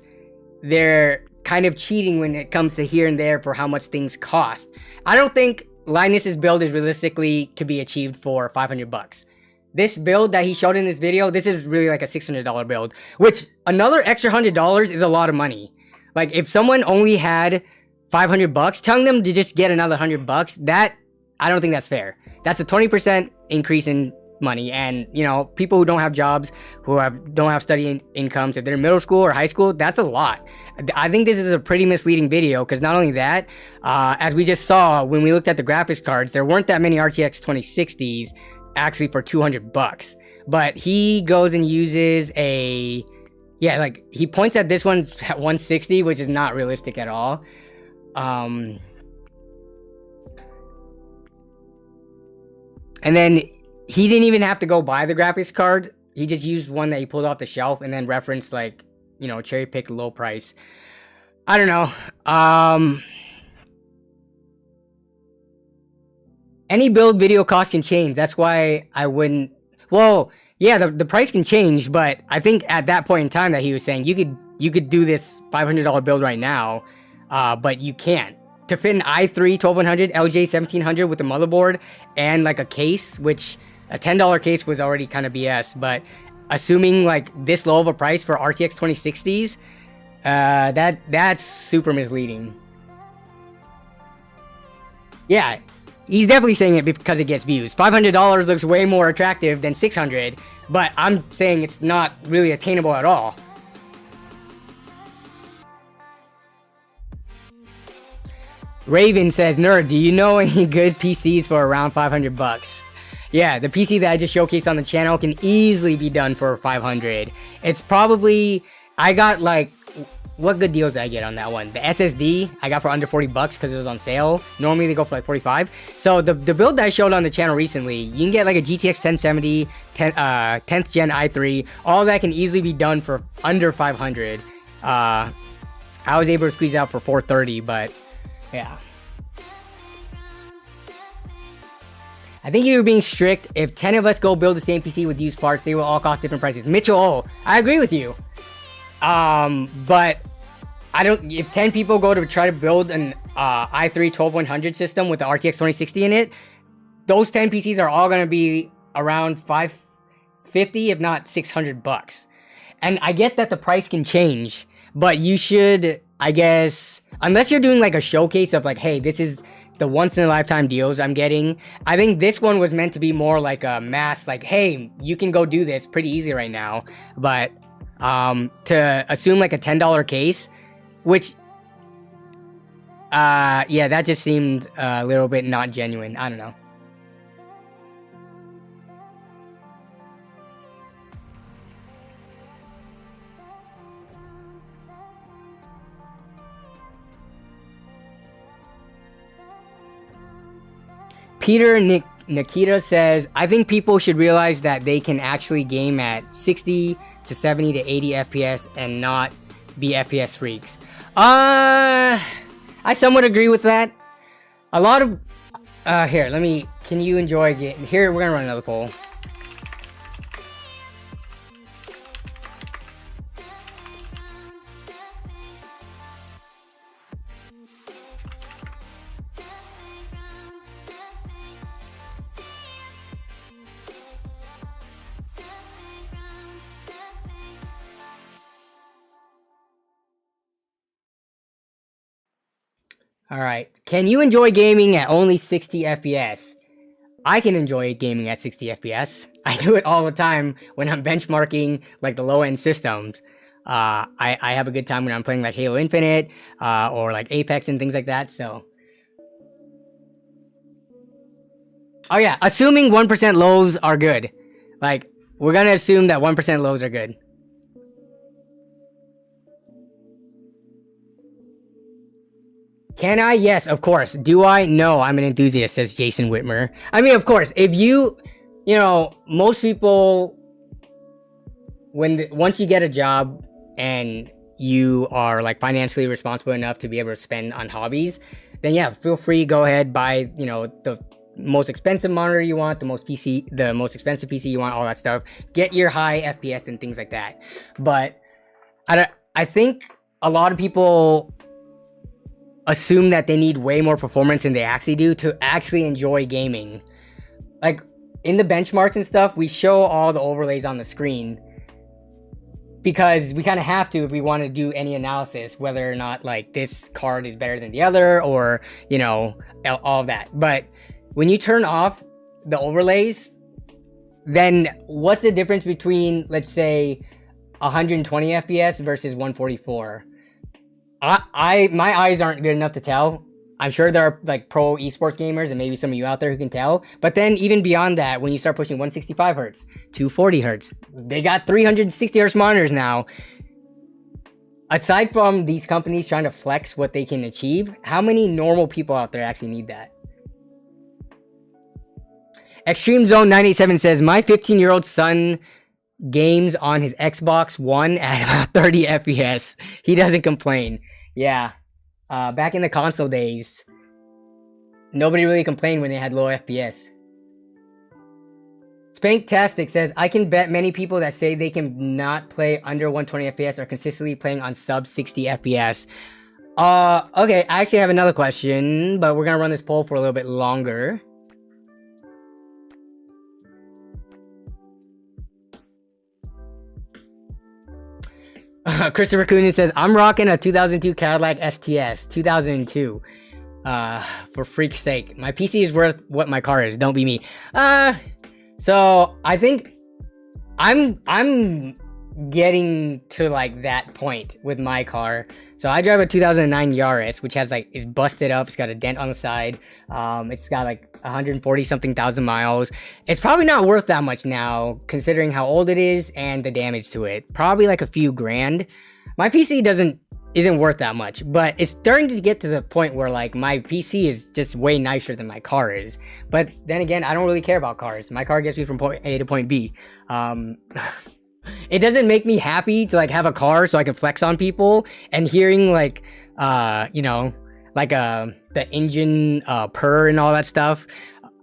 they're kind of cheating when it comes to here and there for how much things cost. I don't think Linus's build is realistically to be achieved for 500 bucks. This build that he showed in this video, this is really like a $600 build, which another extra $100 is a lot of money. Like if someone only had 500 bucks, telling them to just get another 100 bucks, that, I don't think that's fair. That's a 20% increase in money. And you know, people who don't have jobs, who don't have study incomes, if they're in middle school or high school, that's a lot. I think this is a pretty misleading video, because not only that, as we just saw when we looked at the graphics cards, there weren't that many RTX 2060s actually for 200 bucks. But he goes and uses a, yeah, like he points at this one's at 160, which is not realistic at all. And then he didn't even have to go buy the graphics card. He just used one that he pulled off the shelf and then referenced, like, you know, cherry picked low price. I don't know. Any build video cost can change. That's why I wouldn't. Well, yeah, the price can change, but I think at that point in time that he was saying you could do this $500 build right now, but you can't. To fit an i3 12100, LJ 1700 with a motherboard and like a case, which a $10 case was already kind of BS, but assuming like this low of a price for RTX 2060s, that's super misleading. Yeah, he's definitely saying it because it gets views. $500 looks way more attractive than $600, but I'm saying it's not really attainable at all. Raven says, Nerd, do you know any good PCs for around 500 bucks? Yeah, the PC that I just showcased on the channel can easily be done for 500. It's probably, I got like, what good deals did I get on that one? The SSD I got for under 40 bucks because it was on sale. Normally they go for like 45. So the build that I showed on the channel recently, you can get like a GTX 1070, 10th gen i3. All that can easily be done for under 500. I was able to squeeze out for 430, but yeah. I think you're being strict. If 10 of us go build the same PC with used parts, they will all cost different prices. Mitchell, oh, I agree with you. But I don't, if 10 people go to try to build an i3 12100 system with the RTX 2060 in it, those 10 PCs are all going to be around 550, if not 600 bucks. And I get that the price can change, but you should, I guess, unless you're doing like a showcase of like, hey, this is the once in a lifetime deals I'm getting. I think this one was meant to be more like a mass, like, hey, you can go do this pretty easy right now. But to assume like a $10 case, which yeah, that just seemed a little bit not genuine. I don't know. Peter Nikita says, I think people should realize that they can actually game at 60 to 70 to 80 FPS and not be FPS freaks. I somewhat agree with that. A lot of here, can you enjoy here, we're gonna run another poll. Alright, can you enjoy gaming at only 60 FPS? I can enjoy gaming at 60 FPS. I do it all the time when I'm benchmarking like the low-end systems. I have a good time when I'm playing like Halo Infinite, or like Apex and things like that, so. Oh yeah, assuming 1% lows are good. Like, we're gonna assume that 1% lows are good. Can I? Yes, of course. Do I? No, I'm an enthusiast, says Jason Whitmer. I mean, of course, if you know, most people, once you get a job and you are like financially responsible enough to be able to spend on hobbies, then yeah, feel free, go ahead, buy, you know, the most expensive monitor you want, the most expensive PC you want, all that stuff. Get your high FPS and things like that. But I think a lot of people assume that they need way more performance than they actually do to actually enjoy gaming. Like, in the benchmarks and stuff, we show all the overlays on the screen because we kind of have to if we want to do any analysis, whether or not like this card is better than the other, or, you know, all of that. But when you turn off the overlays, then what's the difference between, let's say, 120 FPS versus 144? My eyes aren't good enough to tell. I'm sure there are like pro esports gamers and maybe some of you out there who can tell. But then even beyond that, when you start pushing 165 hertz, 240 hertz, they got 360 hertz monitors now. Aside from these companies trying to flex what they can achieve, how many normal people out there actually need that? Extreme Zone 987 says, my 15-year-old son games on his Xbox One at about 30 FPS. He doesn't complain. Yeah. Back in the console days, nobody really complained when they had low FPS. Spanktastic says, I can bet many people that say they can not play under 120 FPS are consistently playing on sub 60 FPS. Okay, I actually have another question, but we're gonna run this poll for a little bit longer. Christopher Coonan says, I'm rocking a 2002 Cadillac STS, 2002. For freak's sake. My PC is worth what my car is. Don't be me. So I think I'm getting to like that point with my car. So I drive a 2009 Yaris, which has like, is busted up. It's got a dent on the side. It's got like 140 something thousand miles. It's probably not worth that much now, considering how old it is and the damage to it. Probably like a few grand. My PC isn't worth that much, but it's starting to get to the point where like my PC is just way nicer than my car is. But then again, I don't really care about cars. My car gets me from point A to point B. It doesn't make me happy to like have a car so I can flex on people, and hearing like you know, like the engine purr and all that stuff.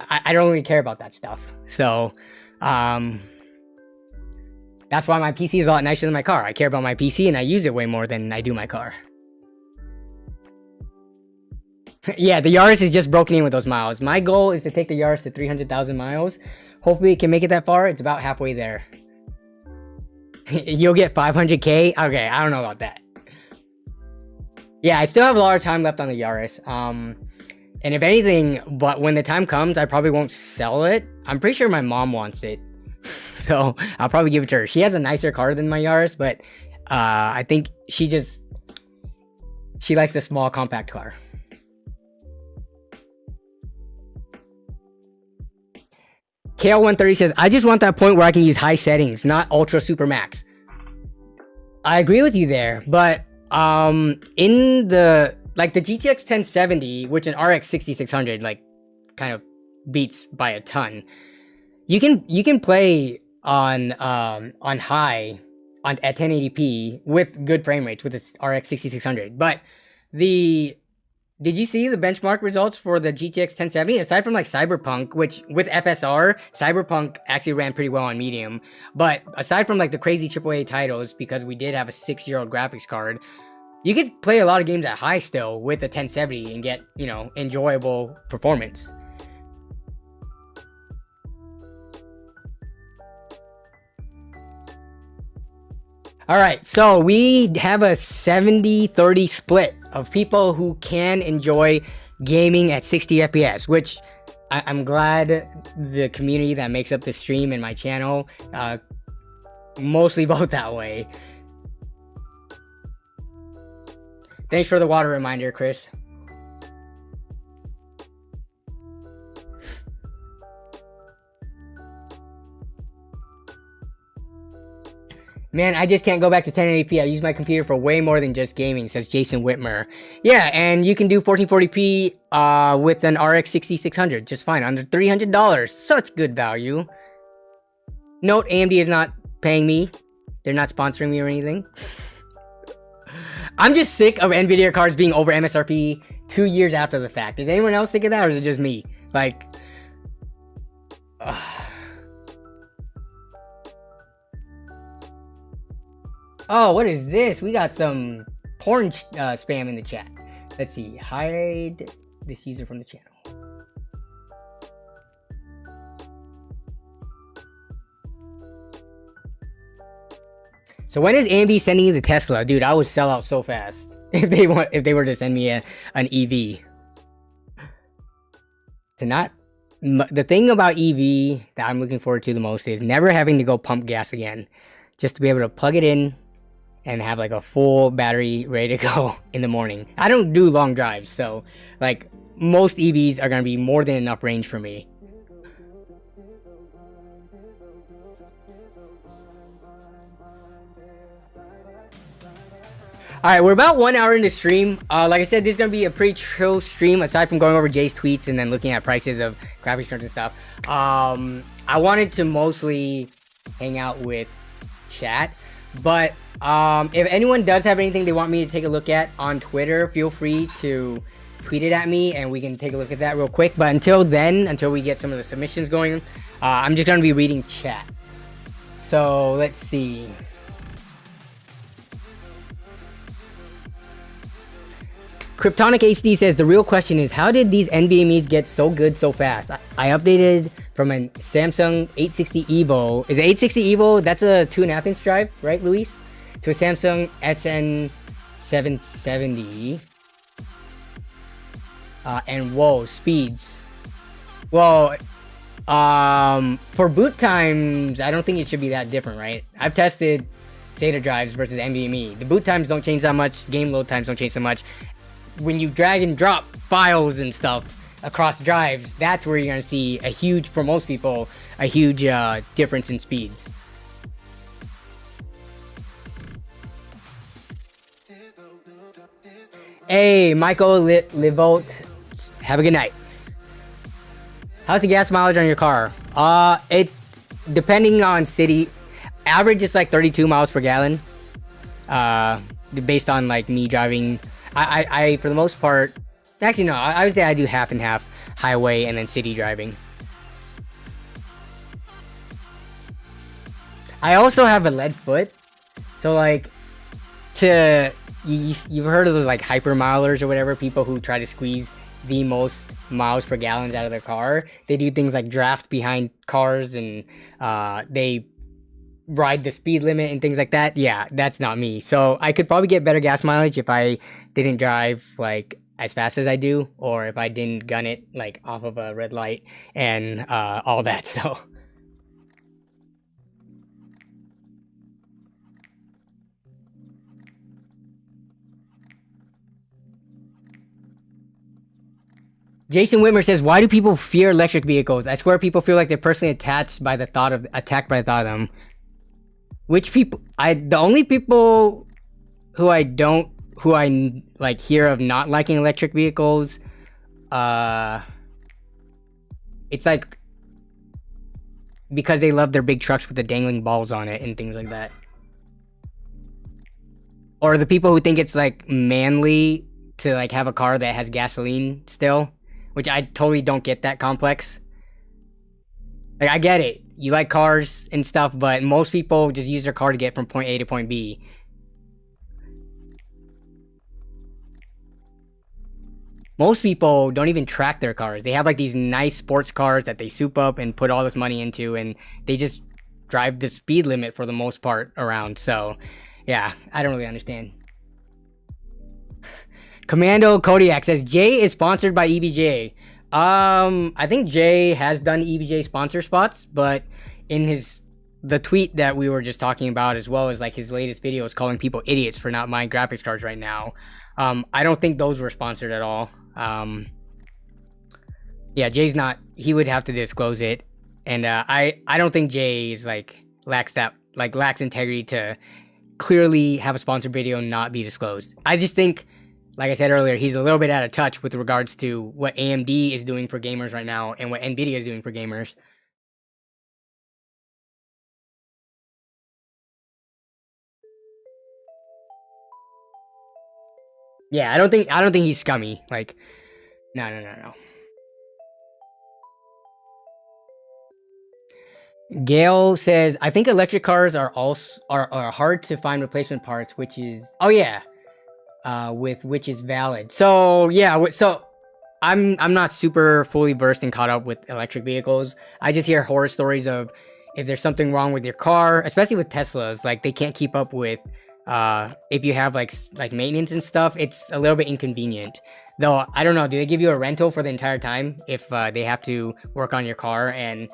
I don't really care about that stuff. So that's why my PC is a lot nicer than my car. I care about my PC and I use it way more than I do my car. Yeah, the Yaris is just broken in with those miles. My goal is to take the Yaris to 300,000 miles. Hopefully it can make it that far. It's about halfway there. You'll get 500k? Okay, I don't know about that. Yeah, I still have a lot of time left on the Yaris. And if anything, but when the time comes, I probably won't sell it. I'm pretty sure my mom wants it. So I'll probably give it to her. She has a nicer car than my Yaris, but I think she likes the small compact car. KL130 says, I just want that point where I can use high settings, not ultra super max. I agree with you there, but in the like the GTX 1070, which an RX 6600 like kind of beats by a ton, you can play on high at 1080p with good frame rates with its RX 6600. But did you see the benchmark results for the GTX 1070? Aside from like Cyberpunk, which with FSR, Cyberpunk actually ran pretty well on medium. But aside from like the crazy AAA titles, because we did have a 6-year-old graphics card, you could play a lot of games at high still with the 1070 and get, you know, enjoyable performance. All right, so we have a 70-30 split of people who can enjoy gaming at 60 FPS, which I'm glad the community that makes up the stream and my channel mostly vote that way. Thanks for the water reminder, Chris. Man, I just can't go back to 1080p. I use my computer for way more than just gaming, says Jason Whitmer. Yeah, and you can do 1440p with an RX 6600 just fine, under $300. Such good value. Note, AMD is not paying me. They're not sponsoring me or anything. I'm just sick of NVIDIA cards being over MSRP 2 years after the fact. Is anyone else sick of that, or is it just me? Like... Oh, what is this? We got some porn spam in the chat. Let's see. Hide this user from the channel. So when is AMD sending you the Tesla? Dude, I would sell out so fast if they were to send me an EV. To not the thing about EV that I'm looking forward to the most is never having to go pump gas again. Just to be able to plug it in and have like a full battery ready to go in the morning. I don't do long drives, so like most EVs are going to be more than enough range for me. Alright, we're about 1 hour in the stream. Like I said, this is going to be a pretty chill stream, aside from going over Jay's tweets and then looking at prices of graphics cards and stuff. I wanted to mostly hang out with chat, but if anyone does have anything they want me to take a look at on Twitter, feel free to tweet it at me and we can take a look at that real quick. But until then, until we get some of the submissions going, I'm just going to be reading chat. So, let's see. Kryptonic HD says, the real question is, how did these NVMEs get so good so fast? I updated from a Samsung 860 EVO. Is it 860 EVO? That's a 2.5 inch drive, right, Luis? To a Samsung SN770. And whoa, speeds. Well, for boot times, I don't think it should be that different, right? I've tested SATA drives versus NVMe. The boot times don't change that much. Game load times don't change so much. When you drag and drop files and stuff across drives, that's where you're going to see a huge, for most people, a huge difference in speeds. Hey, Michael Revolt, have a good night. How's the gas mileage on your car? It, depending on city, average is like 32 miles per gallon. Based on like me driving. I for the most part, actually no, I would say I do half and half, highway and then city driving. I also have a lead foot, so like, you've heard of those like hyper milers or whatever, people who try to squeeze the most miles per gallon out of their car. They do things like draft behind cars and they ride the speed limit and things like that. Yeah, that's not me. So I could probably get better gas mileage if I didn't drive like as fast as I do, or if I didn't gun it like off of a red light and all that. So Jason Whitmer says, why do people fear electric vehicles? I swear people feel like they're personally attacked by the thought of them. Which people? The only people who I like hear of not liking electric vehicles, it's like because they love their big trucks with the dangling balls on it and things like that. Or the people who think it's like manly to like have a car that has gasoline still, which I totally don't get that complex. Like, I get it. You like cars and stuff, but most people just use their car to get from point A to point B. Most people don't even track their cars. They have like these nice sports cars that they soup up and put all this money into, and they just drive the speed limit for the most part around. So, yeah, I don't really understand. Commando Kodiak says, Jay is sponsored by EVJ. I think Jay has done EVJ sponsor spots, but in the tweet that we were just talking about, as well as like his latest videos calling people idiots for not buying graphics cards right now, I don't think those were sponsored at all. Yeah, Jay's not. He would have to disclose it, and I don't think Jay is like lacks integrity to clearly have a sponsored video not be disclosed. I just think, like I said earlier, he's a little bit out of touch with regards to what AMD is doing for gamers right now and what Nvidia is doing for gamers. Yeah, I don't think he's scummy. Like, no. Gail says, I think electric cars are hard to find replacement parts, which is which is valid. So yeah, so I'm not super fully versed and caught up with electric vehicles. I just hear horror stories of if there's something wrong with your car, especially with Teslas, like they can't keep up with if you have like maintenance and stuff, it's a little bit inconvenient. Though I don't know, do they give you a rental for the entire time if they have to work on your car and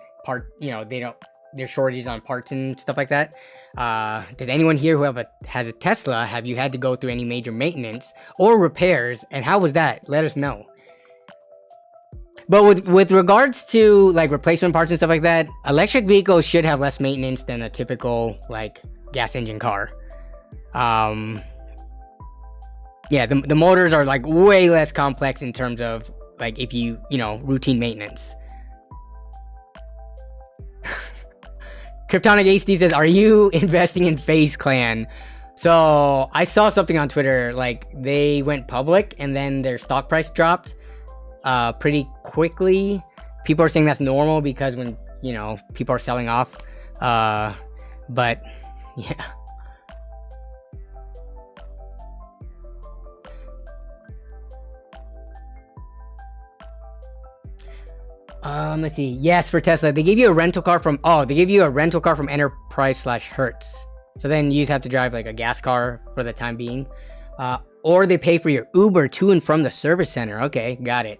there's shortages on parts and stuff like that? Does anyone here who has a Tesla, have you had to go through any major maintenance or repairs, and how was that? Let us know. But with regards to like replacement parts and stuff like that, electric vehicles should have less maintenance than a typical like gas engine car. Yeah, the motors are like way less complex in terms of like if you routine maintenance. Kryptonic HD says, are you investing in FaZe Clan? So I saw something on Twitter, like they went public and then their stock price dropped pretty quickly. People are saying that's normal because when people are selling off, but yeah. Let's see. Yes, for Tesla, they gave you a rental car from Enterprise/Hertz. So then you just have to drive like a gas car for the time being, or they pay for your Uber to and from the service center. Okay, got it.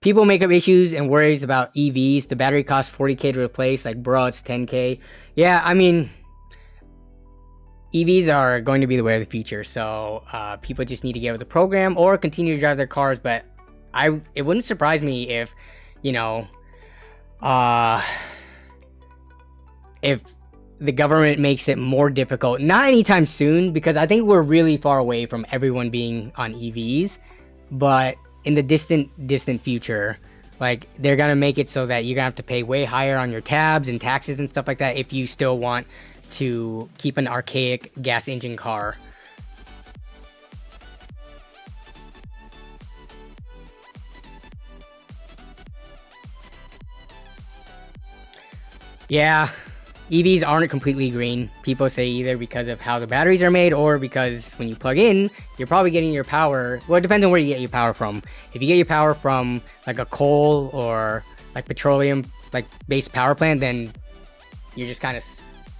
People make up issues and worries about EVs. The battery costs 40K to replace. Like, bro, it's 10K. Yeah, I mean, EVs are going to be the way of the future. So people just need to get with the program or continue to drive their cars. But it wouldn't surprise me if, if the government makes it more difficult. Not anytime soon, because I think we're really far away from everyone being on EVs. But in the distant future, like they're gonna make it so that you're gonna have to pay way higher on your tabs and taxes and stuff like that if you still want to keep an archaic gas engine car. Yeah, EVs aren't completely green. People say either because of how the batteries are made or because when you plug in, you're probably getting your power. Well, it depends on where you get your power from. If you get your power from like a coal or like petroleum like based power plant, then you're just kind of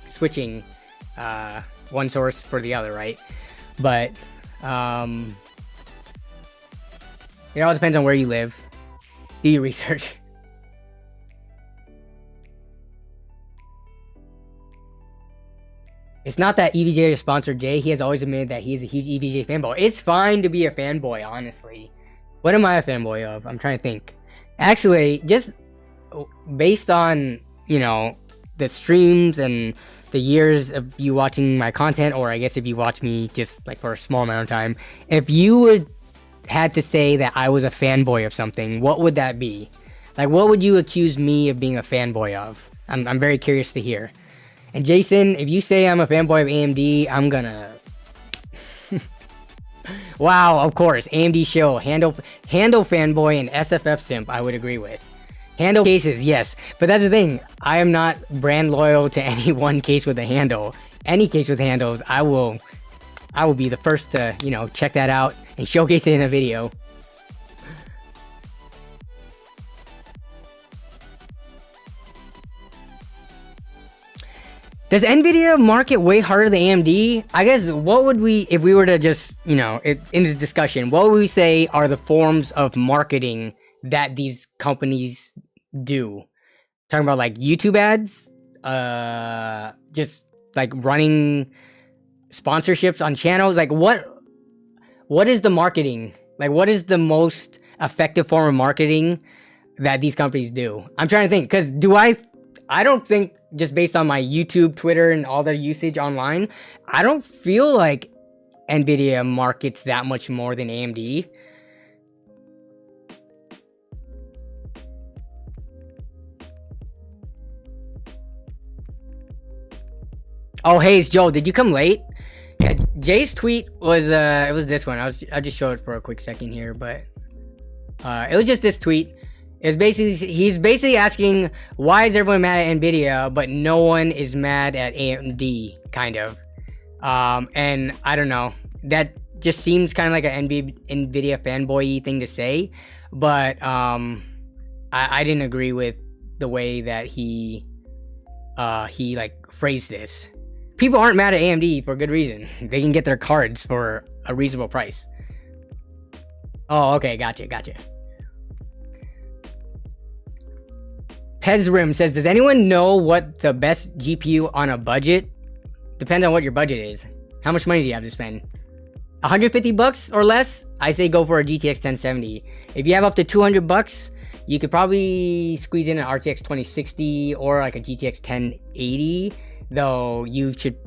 switching one source for the other, right? But it all depends on where you live. Do your research. It's not that EVJ is sponsored Jay. He has always admitted that he is a huge EVJ fanboy. It's fine to be a fanboy, honestly. What am I a fanboy of? I'm trying to think. Actually, just based on, the streams and the years of you watching my content, or I guess if you watch me just like for a small amount of time, if you had to say that I was a fanboy of something, what would that be? Like, what would you accuse me of being a fanboy of? I'm very curious to hear. And Jason, if you say I'm a fanboy of AMD, I'm gonna... Wow, of course, AMD show, handle fanboy, and SFF simp, I would agree with. Handle cases, yes, but that's the thing, I am not brand loyal to any one case with a handle. Any case with handles, I will be the first to, check that out and showcase it in a video. Does NVIDIA market way harder than AMD? I guess, what would we, if we were to just, in this discussion, what would we say are the forms of marketing that these companies do? Talking about like YouTube ads, just like running sponsorships on channels. Like what is the marketing? Like what is the most effective form of marketing that these companies do? I'm trying to think, because I don't think, just based on my YouTube, Twitter, and all the usage online, I don't feel like NVIDIA markets that much more than AMD. Oh, hey, it's Joel. Did you come late? Yeah, Jay's tweet was, it was this one. I just showed it for a quick second here, but it was just this tweet. It's basically, he's basically asking, why is everyone mad at NVIDIA, but no one is mad at AMD, kind of. And I don't know, that just seems kind of like an NVIDIA fanboy thing to say, but I didn't agree with the way that he like phrased this. People aren't mad at AMD for good reason. They can get their cards for a reasonable price. Oh, okay, gotcha. Pezrim says, does anyone know what the best GPU on a budget? Depends on what your budget is. How much money do you have to spend? 150 bucks or less? I say go for a GTX 1070. If you have up to 200 bucks, you could probably squeeze in an RTX 2060 or like a GTX 1080. Though you should,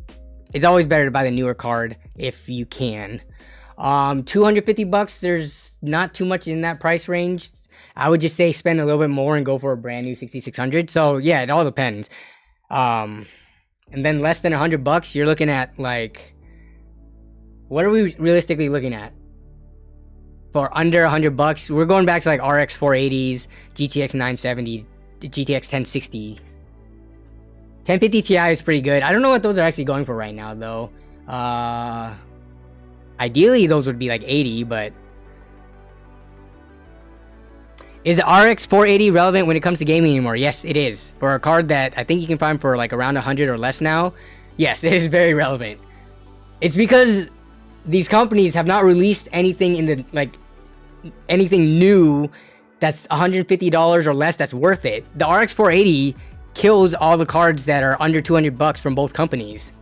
it's always better to buy the newer card if you can. 250 bucks, there's not too much in that price range. I would just say spend a little bit more and go for a brand new 6600. So yeah, it all depends. And then less than 100 bucks, you're looking at like, what are we realistically looking at? For under 100 bucks, we're going back to like RX 480s, GTX 970, GTX 1060. 1050 Ti is pretty good. I don't know what those are actually going for right now though. Ideally those would be like 80, but is the RX 480 relevant when it comes to gaming anymore? Yes, it is. For a card that I think you can find for like around 100 or less now, yes, it is very relevant. It's because these companies have not released anything in the like anything new that's $150 or less that's worth it. The RX 480 kills all the cards that are under 200 bucks from both companies.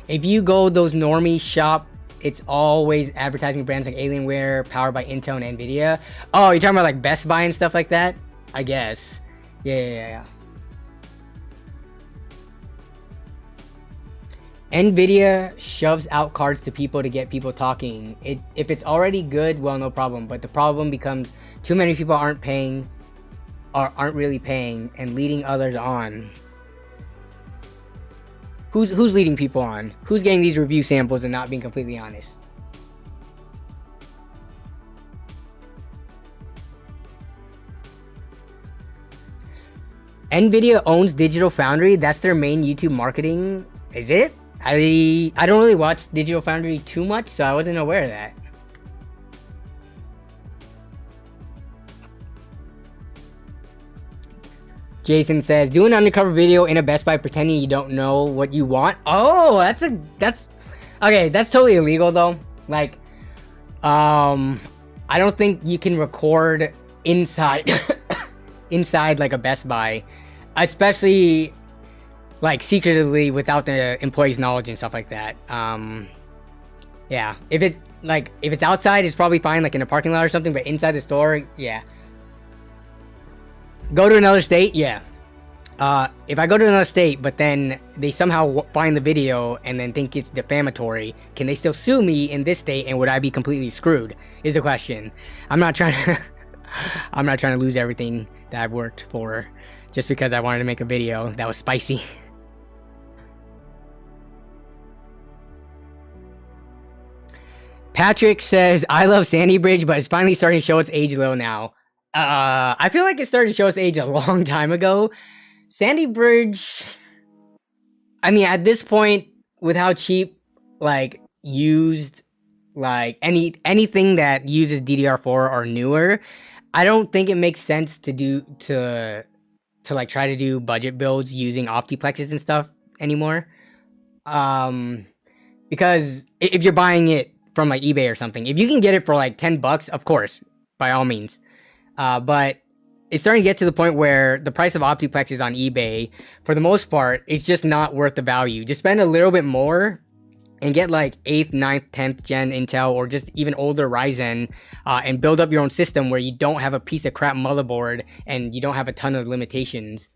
If you go those normie shop, it's always advertising brands like Alienware, powered by Intel and Nvidia. Oh, you're talking about like Best Buy and stuff like that? I guess. Yeah. Nvidia shoves out cards to people to get people talking. If it's already good, well, no problem. But the problem becomes too many people aren't paying, or aren't really paying, and leading others on. Who's leading people on? Who's getting these review samples and not being completely honest? Nvidia owns Digital Foundry. That's their main YouTube marketing. Is it? I don't really watch Digital Foundry too much, so I wasn't aware of that. Jason says, do an undercover video in a Best Buy pretending you don't know what you want. Oh, that's okay. That's totally illegal though. Like, I don't think you can record inside, inside like a Best Buy, especially like secretly without the employee's knowledge and stuff like that. Yeah, if it's outside, it's probably fine, like in a parking lot or something. But inside the store, yeah. Go to another state, yeah. If I go to another state, but then they somehow find the video and then think it's defamatory, can they still sue me in this state? And would I be completely screwed? Is the question. I'm not trying to. I'm not trying to lose everything that I've worked for just because I wanted to make a video that was spicy. Patrick says, I love Sandy Bridge, but it's finally starting to show its age low now. I feel like it started to show its age a long time ago. Sandy Bridge, I mean, at this point, with how cheap, like, used, like, anything that uses DDR4 or newer, I don't think it makes sense to like, try to do budget builds using optiplexes and stuff anymore. Because if you're buying it from, like, eBay or something, if you can get it for, like, 10 bucks, of course, by all means. But it's starting to get to the point where the price of optiplexes on eBay, for the most part, it's just not worth the value. Just spend a little bit more and get like 8th, 9th, 10th gen Intel or just even older Ryzen and build up your own system where you don't have a piece of crap motherboard and you don't have a ton of limitations.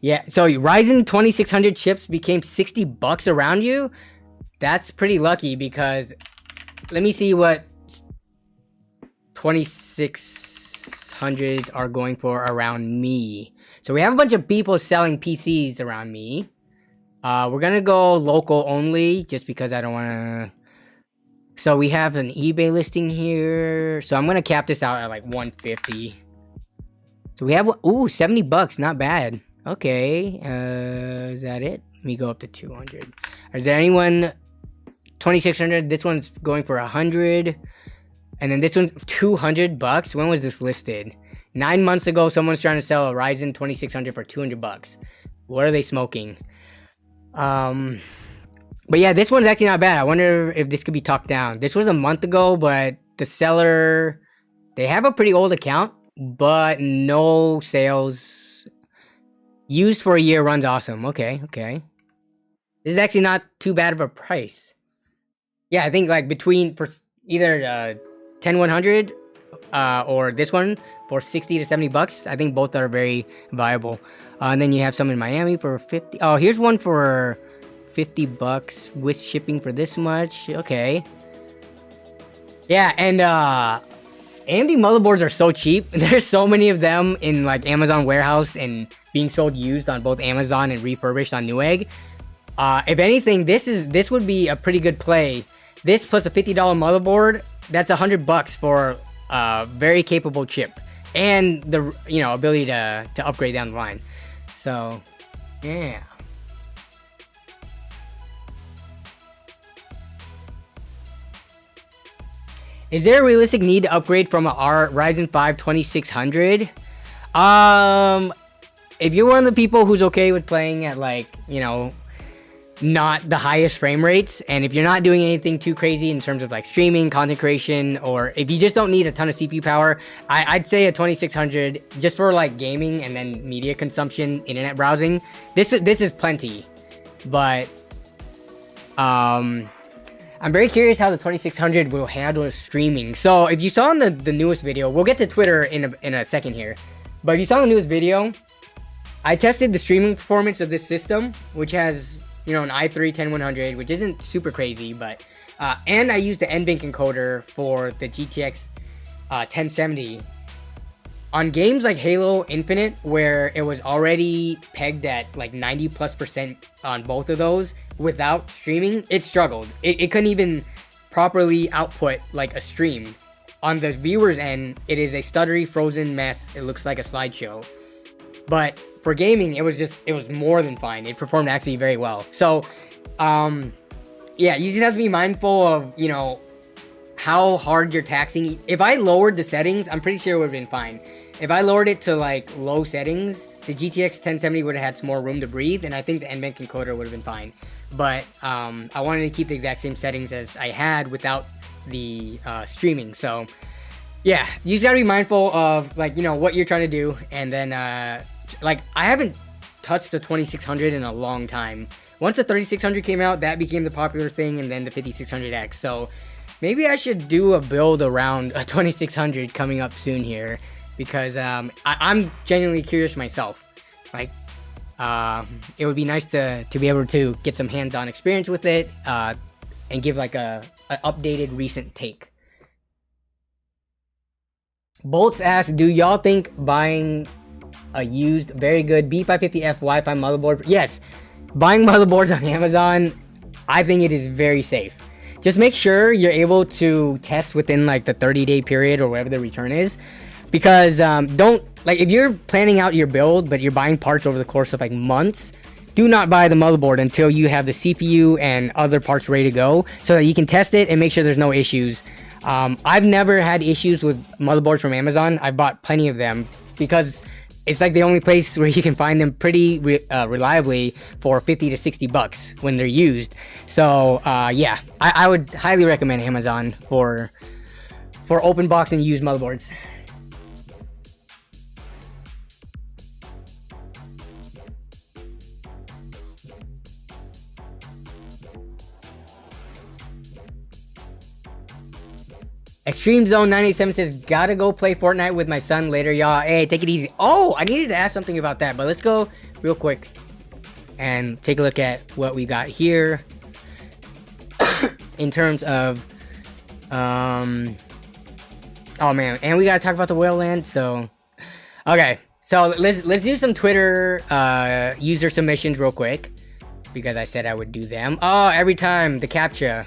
Yeah, so Ryzen 2600 chips became 60 bucks around you? That's pretty lucky because let me see what 2600s are going for around me. So we have a bunch of people selling PCs around me. We're gonna go local only just because I don't want to So we have an eBay listing here. So I'm gonna cap this out at like 150. So we have, ooh, 70 bucks, not bad. Okay, is that it? Let me go up to 200. Is there anyone 2600? This one's going for 100, and then this one's 200 bucks. When was this listed? 9 months ago, someone's trying to sell a Ryzen 2600 for 200 bucks. What are they smoking? But yeah, this one's actually not bad. I wonder if this could be talked down. This was a month ago, but the seller, they have a pretty old account, but no sales. Used for a year, runs awesome. Okay, okay. This is actually not too bad of a price. Yeah, I think like between for either 10100 or this one for 60 to 70 bucks. I think both are very viable. And then you have some in Miami for 50. Oh, here's one for 50 bucks with shipping for this much. Okay. Yeah, and AMD motherboards are so cheap. There's so many of them in like Amazon warehouse and being sold used on both Amazon and refurbished on Newegg. If anything, this would be a pretty good play. This plus a $50 motherboard, that's 100 bucks for a very capable chip and the ability to upgrade down the line. So yeah. Is there a realistic need to upgrade from a Ryzen 5 2600? If you're one of the people who's okay with playing at like, not the highest frame rates, and if you're not doing anything too crazy in terms of like streaming, content creation, or if you just don't need a ton of CPU power, I'd say a 2600 just for like gaming and then media consumption, internet browsing. This is plenty, but I'm very curious how the 2600 will handle streaming. So if you saw in the newest video, we'll get to Twitter in a second here, but if you saw the newest video, I tested the streaming performance of this system, which has an i3 10100, which isn't super crazy, but and I used the NVENC encoder for the GTX 1070 on games like Halo Infinite, where it was already pegged at like 90+% on both of those. Without streaming, it struggled. It couldn't even properly output like a stream. On the viewer's end, it is a stuttery, frozen mess. It looks like a slideshow. But for gaming, it was more than fine. It performed actually very well. So, yeah, you just have to be mindful of, how hard you're taxing. If I lowered the settings, I'm pretty sure it would have been fine. If I lowered it to like low settings, the GTX 1070 would have had some more room to breathe, and I think the NVENC encoder would have been fine. But I wanted to keep the exact same settings as I had without the streaming. So yeah, you just gotta be mindful of like what you're trying to do, and then like I haven't touched the 2600 in a long time. Once the 3600 came out, that became the popular thing, and then the 5600X. So maybe I should do a build around a 2600 coming up soon here, because I'm genuinely curious myself. Like, it would be nice to be able to get some hands-on experience with it, and give like a updated recent take. Bolts asks, do y'all think buying a used, very good B550F Wi-Fi motherboard? Yes, buying motherboards on Amazon, I think it is very safe. Just make sure you're able to test within like the 30-day period or whatever the return is. Because don't, like, if you're planning out your build but you're buying parts over the course of like months, do not buy the motherboard until you have the CPU and other parts ready to go, so that you can test it and make sure there's no issues. I've never had issues with motherboards from Amazon. I bought plenty of them because it's like the only place where you can find them pretty reliably for 50 to 60 bucks when they're used. So yeah, I would highly recommend Amazon for open box and used motherboards. Extreme Zone 987 says, gotta go play Fortnite with my son later, y'all. Hey, take it easy. Oh, I needed to ask something about that, but let's go real quick and take a look at what we got here in terms of oh man, and we gotta talk about the whale land. So okay, so let's do some Twitter user submissions real quick, because I said I would do them. Oh, every time the captcha.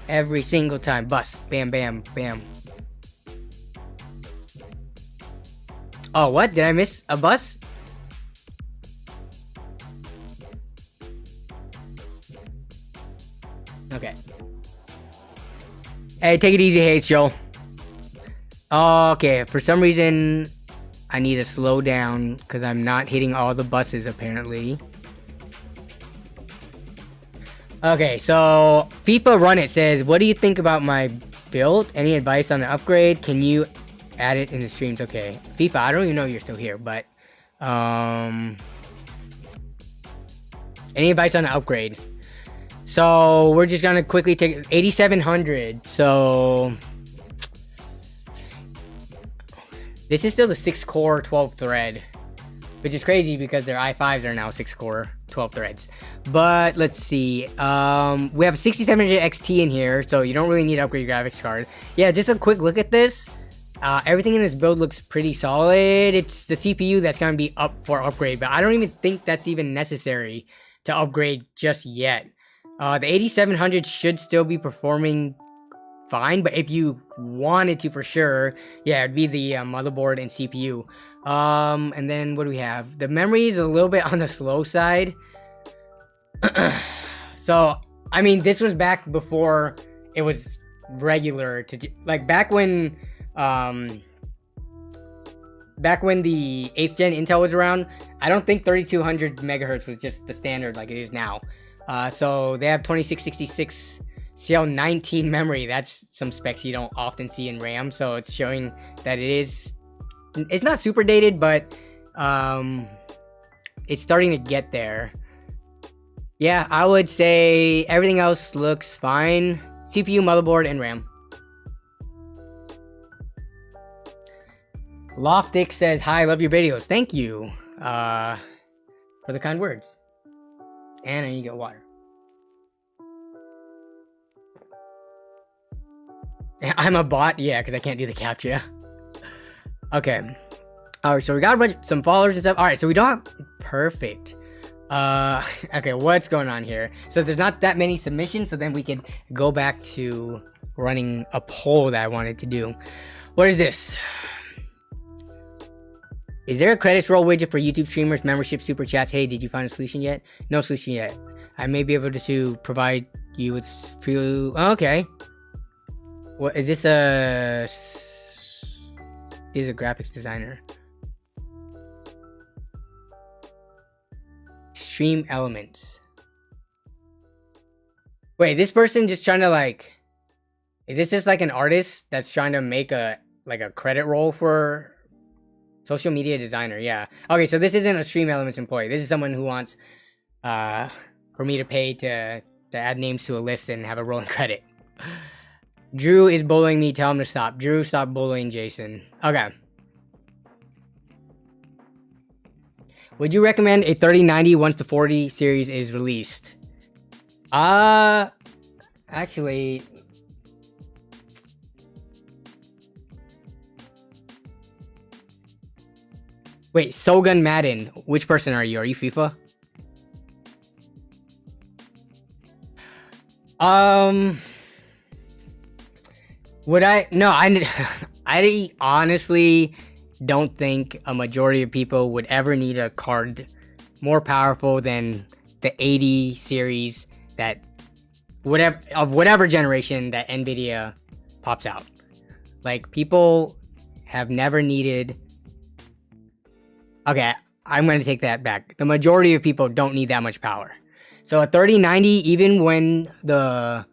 Every single time. Bus. Bam, bam, bam. Oh, what? Did I miss a bus? Okay. Hey, take it easy, Hayes, Joe. Okay, for some reason, I need to slow down because I'm not hitting all the buses, apparently. Okay, so FIFA Run It says, what do you think about my build? Any advice on an upgrade? Can you add it in the streams? Okay, FIFA, I don't even know you're still here, but any advice on an upgrade? So we're just gonna quickly take 8700. So this is still the 6-core 12 thread, which is crazy because their i5s are now 6-core 12 threads. But let's see, we have 6700 XT in here, so you don't really need to upgrade your graphics card. Yeah, just a quick look at this. Everything in this build looks pretty solid. It's the CPU that's gonna be up for upgrade, but I don't even think that's even necessary to upgrade just yet. The 8700 should still be performing fine, but if you wanted to for sure, yeah, it'd be the motherboard and CPU. And then what do we have? The memory is a little bit on the slow side. So, I mean, this was back before it was regular to, like, back when the 8th gen Intel was around. I don't think 3200 megahertz was just the standard like it is now. So they have 2666 CL19 memory. That's some specs you don't often see in RAM. So it's showing that it's not super dated, but it's starting to get there. Yeah, I would say everything else looks fine. CPU, motherboard, and RAM. Loftic says, hi, love your videos. Thank you for the kind words. And I need to get water. I'm a bot? Yeah, because I can't do the captcha. Okay. Alright, so we got some followers and stuff. Alright, so we don't have... Perfect. Okay, what's going on here? So there's not that many submissions, so then we can go back to running a poll that I wanted to do. What is this? Is there a credits roll widget for YouTube streamers, membership, super chats? Hey, did you find a solution yet? No solution yet. I may be able to provide you with few... Oh, okay. What is this? This is a graphics designer. Stream elements. Wait, this person just trying to like... Is this just like an artist that's trying to make a credit roll for... Social media designer, yeah. Okay, so this isn't a Stream Elements employee. This is someone who wants for me to pay to add names to a list and have a rolling credit. Drew is bullying me. Tell him to stop. Drew, stop bullying Jason. Okay. Would you recommend a 3090 once the 40 series is released? Actually... Wait, Sogun Madden. Which person are you? Are you FIFA? Would I? No, I honestly don't think a majority of people would ever need a card more powerful than the 80 series that whatever generation that NVIDIA pops out. Like, people have never needed... Okay, I'm going to take that back. The majority of people don't need that much power. So a 3090, even when the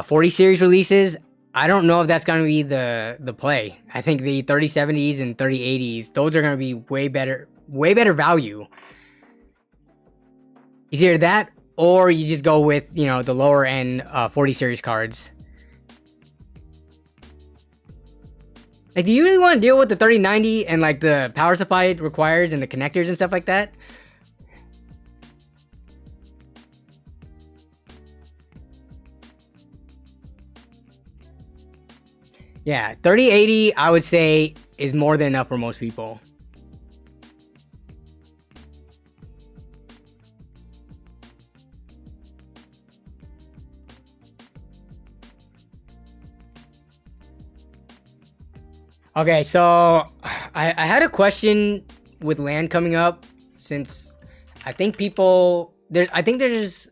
40 series releases, I don't know if that's going to be the play. I think the 3070s and 3080s, those are going to be way better value. It's either that or you just go with, you know, the lower end 40 series cards. Like, do you really want to deal with the 3090 and, like, the power supply it requires and the connectors and stuff like that? Yeah, 3080, I would say, is more than enough for most people. Okay, so I had a question with LAN coming up, since I think there's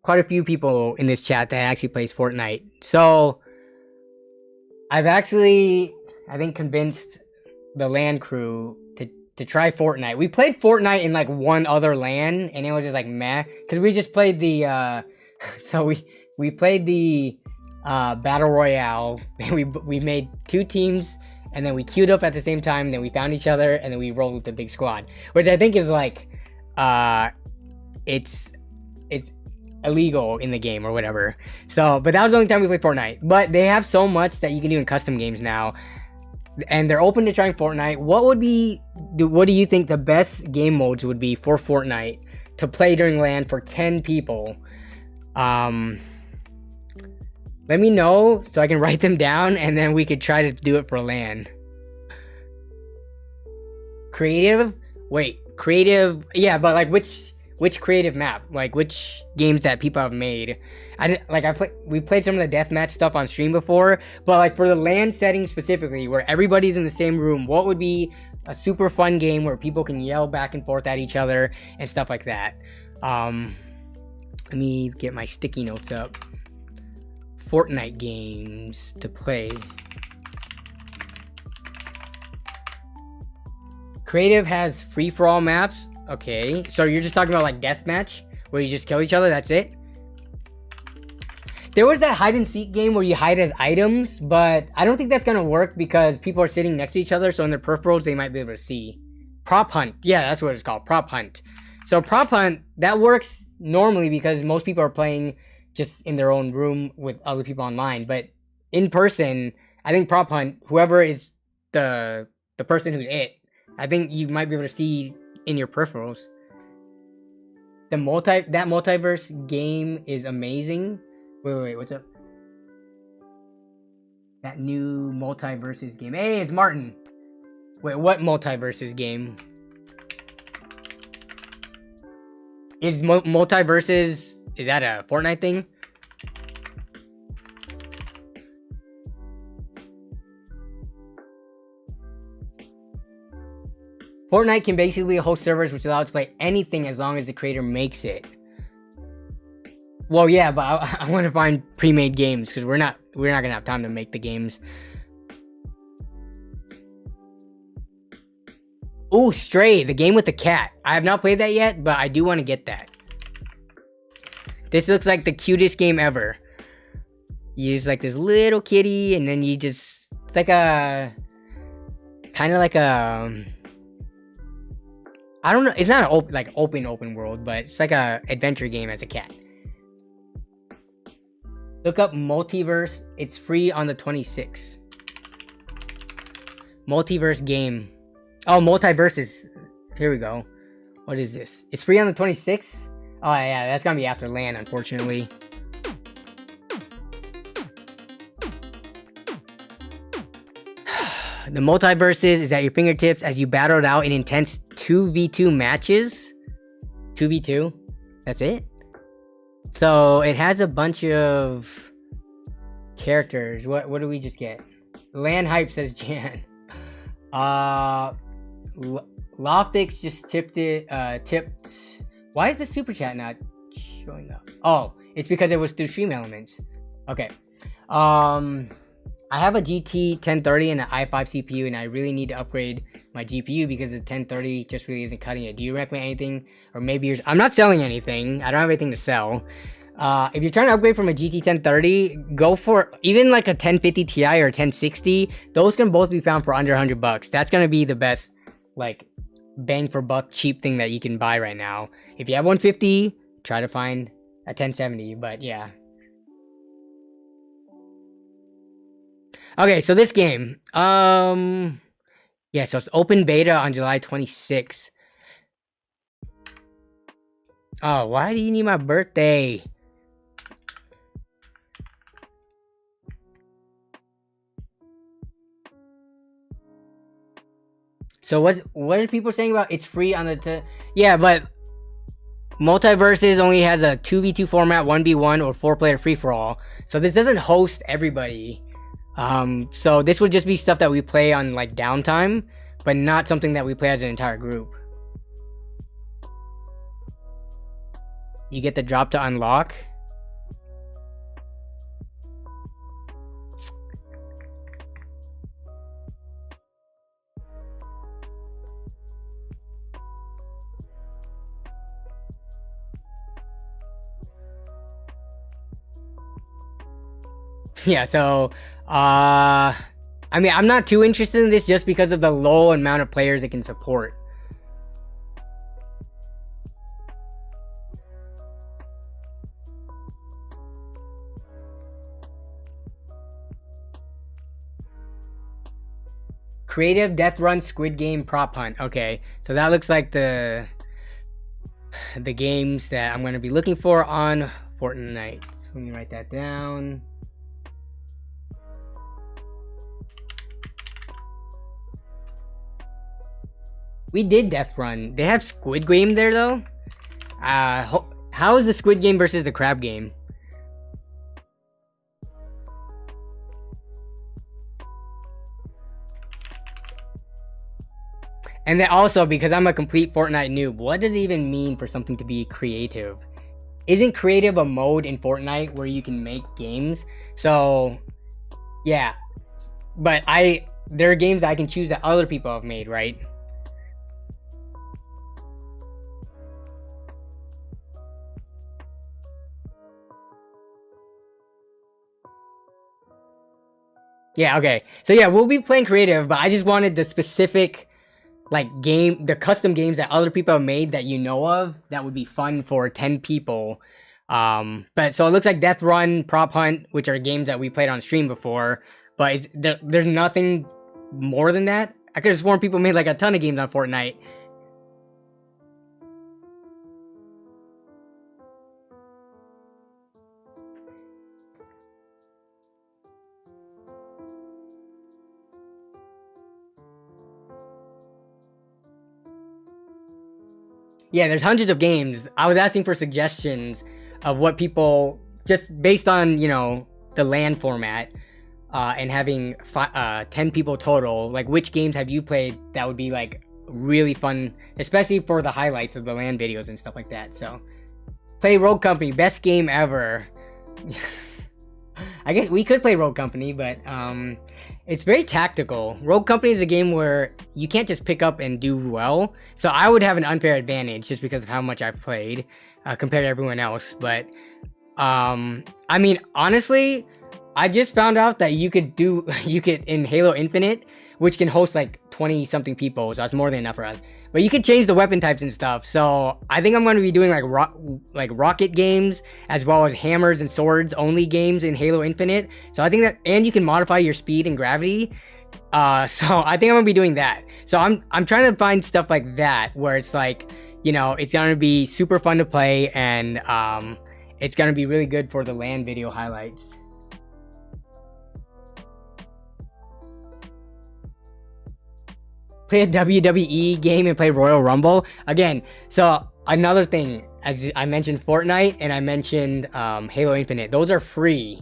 quite a few people in this chat that actually plays Fortnite. So I've actually, I think, convinced the LAN crew to try Fortnite. We played Fortnite in like one other LAN, and it was just like meh, because we just played the so we played the battle royale, and we made 2 teams, and then we queued up at the same time, and then we found each other, and then we rolled with the big squad, which I think is like it's illegal in the game or whatever. So, but that was the only time we played Fortnite. But they have so much that you can do in custom games now, and they're open to trying Fortnite. What do you think the best game modes would be for Fortnite to play during LAN for 10 people? Let me know so I can write them down, and then we could try to do it for LAN. Creative? Wait, creative? Yeah, but like which creative map? Like which games that people have made? We played some of the deathmatch stuff on stream before, but like for the LAN setting specifically, where everybody's in the same room, what would be a super fun game where people can yell back and forth at each other and stuff like that? Let me get my sticky notes up. Fortnite games to play. Creative has free-for-all maps. Okay, so you're just talking about like deathmatch, where you just kill each other, that's it? There was that hide and seek game where you hide as items, but I don't think that's gonna work because people are sitting next to each other, so in their peripherals they might be able to see. Prop hunt, yeah, that's what it's called, prop hunt. So prop hunt, that works normally because most people are playing just in their own room with other people online, but in person, I think prop hunt, whoever is the person who's it, I think you might be able to see in your peripherals. That multiverse game is amazing. Wait, what's up? That new multiverses game. Hey, it's Martin. Wait, what multiverses game? Is multiverses, is that a Fortnite thing? Fortnite can basically host servers which allow it to play anything as long as the creator makes it. Well, yeah, but I want to find pre-made games because we're not gonna have time to make the games. Ooh, Stray, the game with the cat. I have not played that yet, but I do want to get that. This looks like the cutest game ever. You use like this little kitty, and then it's like a, kind of like a, I don't know, it's not an open world, but it's like a adventure game as a cat. Look up Multiverse. It's free on the 26th. Multiverse game. Oh, Multiverses. Here we go. What is this? It's free on the 26th? Oh, yeah, that's gonna be after LAN, unfortunately. The Multiverses is at your fingertips as you battle it out in intense 2v2 matches. 2v2? That's it? So it has a bunch of characters. What do we just get? LAN hype, says Jan. Loftix just tipped. Why is the super chat not showing up? Oh, it's because it was through Stream Elements. Okay. I have a GT 1030 and an i5 CPU, and I really need to upgrade my GPU because the 1030 just really isn't cutting it. Do you recommend anything? Or maybe I'm not selling anything. I don't have anything to sell. If you're trying to upgrade from a GT 1030, go for even like a 1050 Ti or 1060. Those can both be found for under $100. That's gonna be the best, like, bang for buck cheap thing that you can buy right now. If you have 150, try to find a 1070. But yeah. Okay, so this game, yeah, so it's open beta on July 26th. Oh, why do you need my birthday? So what are people saying about it's free on the yeah, but Multiverses only has a 2v2 format, 1v1 or 4-player free-for-all. So this doesn't host everybody. So this would just be stuff that we play on like downtime, but not something that we play as an entire group. You get the drop to unlock. Yeah, so I mean, I'm not too interested in this just because of the low amount of players it can support. Creative Death Run Squid Game Prop Hunt. Okay, so that looks like the games that I'm going to be looking for on Fortnite. So let me write that down. We did Death Run. They have Squid Game there though. How is the Squid Game versus the Crab Game? And then also, because I'm a complete Fortnite noob, what does it even mean for something to be creative? Isn't creative a mode in Fortnite where you can make games? So, yeah. But there are games that I can choose that other people have made, right? Yeah, okay. So yeah, we'll be playing creative, but I just wanted the specific like the custom games that other people have made that you know of that would be fun for 10 people. But so it looks like Death Run, Prop Hunt, which are games that we played on stream before, but there's nothing more than that. I could have sworn people made like a ton of games on Fortnite. Yeah, there's hundreds of games. I was asking for suggestions of what people, just based on, you know, the LAN format, and having 10 people total, like which games have you played that would be like really fun, especially for the highlights of the LAN videos and stuff like that. So, play Rogue Company, best game ever. I guess we could play Rogue Company, but it's very tactical. Rogue Company is a game where you can't just pick up and do well. So I would have an unfair advantage just because of how much I've played compared to everyone else. But I mean, honestly, I just found out that you could in Halo Infinite, which can host like 20 something people, so that's more than enough for us. But you could change the weapon types and stuff. So I think I'm going to be doing like rocket games as well as hammers and swords only games in Halo Infinite. So I think that, and you can modify your speed and gravity. So I think I'm gonna be doing that. So I'm trying to find stuff like that where it's like, you know, it's gonna be super fun to play and it's gonna be really good for the LAN video highlights. Play a WWE game and play Royal Rumble again. So another thing, as I mentioned Fortnite and I mentioned Halo Infinite, those are free.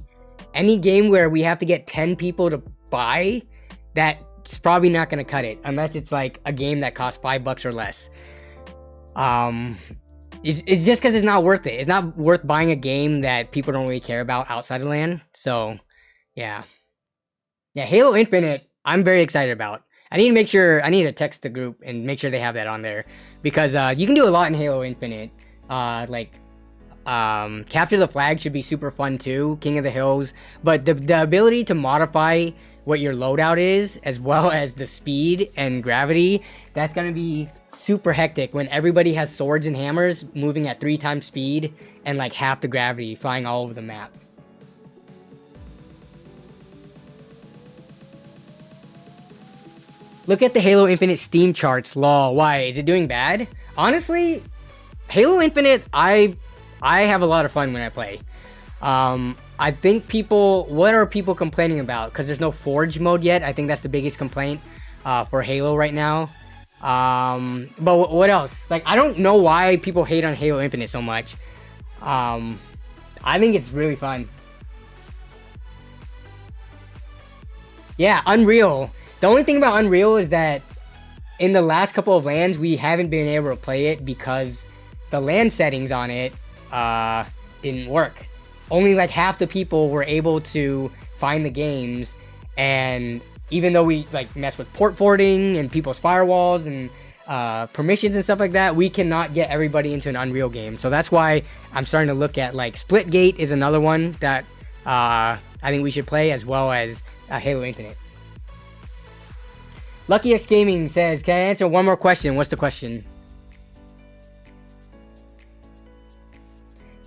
Any game where we have to get 10 people to buy, that's probably not going to cut it unless it's like a game that costs $5 or less. It's just because it's not worth it. It's not worth buying a game that people don't really care about outside of LAN. So yeah, Halo Infinite I'm very excited about. I need to text the group and make sure they have that on there, because you can do a lot in Halo Infinite. Capture the Flag should be super fun too, King of the Hills, but the ability to modify what your loadout is, as well as the speed and gravity, that's gonna be super hectic when everybody has swords and hammers moving at 3 times speed and like half the gravity, flying all over the map. Look at the Halo Infinite Steam charts, lol. Why? Is it doing bad? Honestly, Halo Infinite, I have a lot of fun when I play. I think what are people complaining about? Because there's no Forge mode yet. I think that's the biggest complaint for Halo right now. But what else? Like, I don't know why people hate on Halo Infinite so much. I think it's really fun. Yeah, Unreal. The only thing about Unreal is that in the last couple of LANs, we haven't been able to play it because the LAN settings on it didn't work. Only like half the people were able to find the games, and even though we like mess with port forwarding and people's firewalls and permissions and stuff like that, we cannot get everybody into an Unreal game. So that's why I'm starting to look at like Splitgate is another one that I think we should play, as well as Halo Infinite. Lucky X Gaming says, can I answer one more question? What's the question?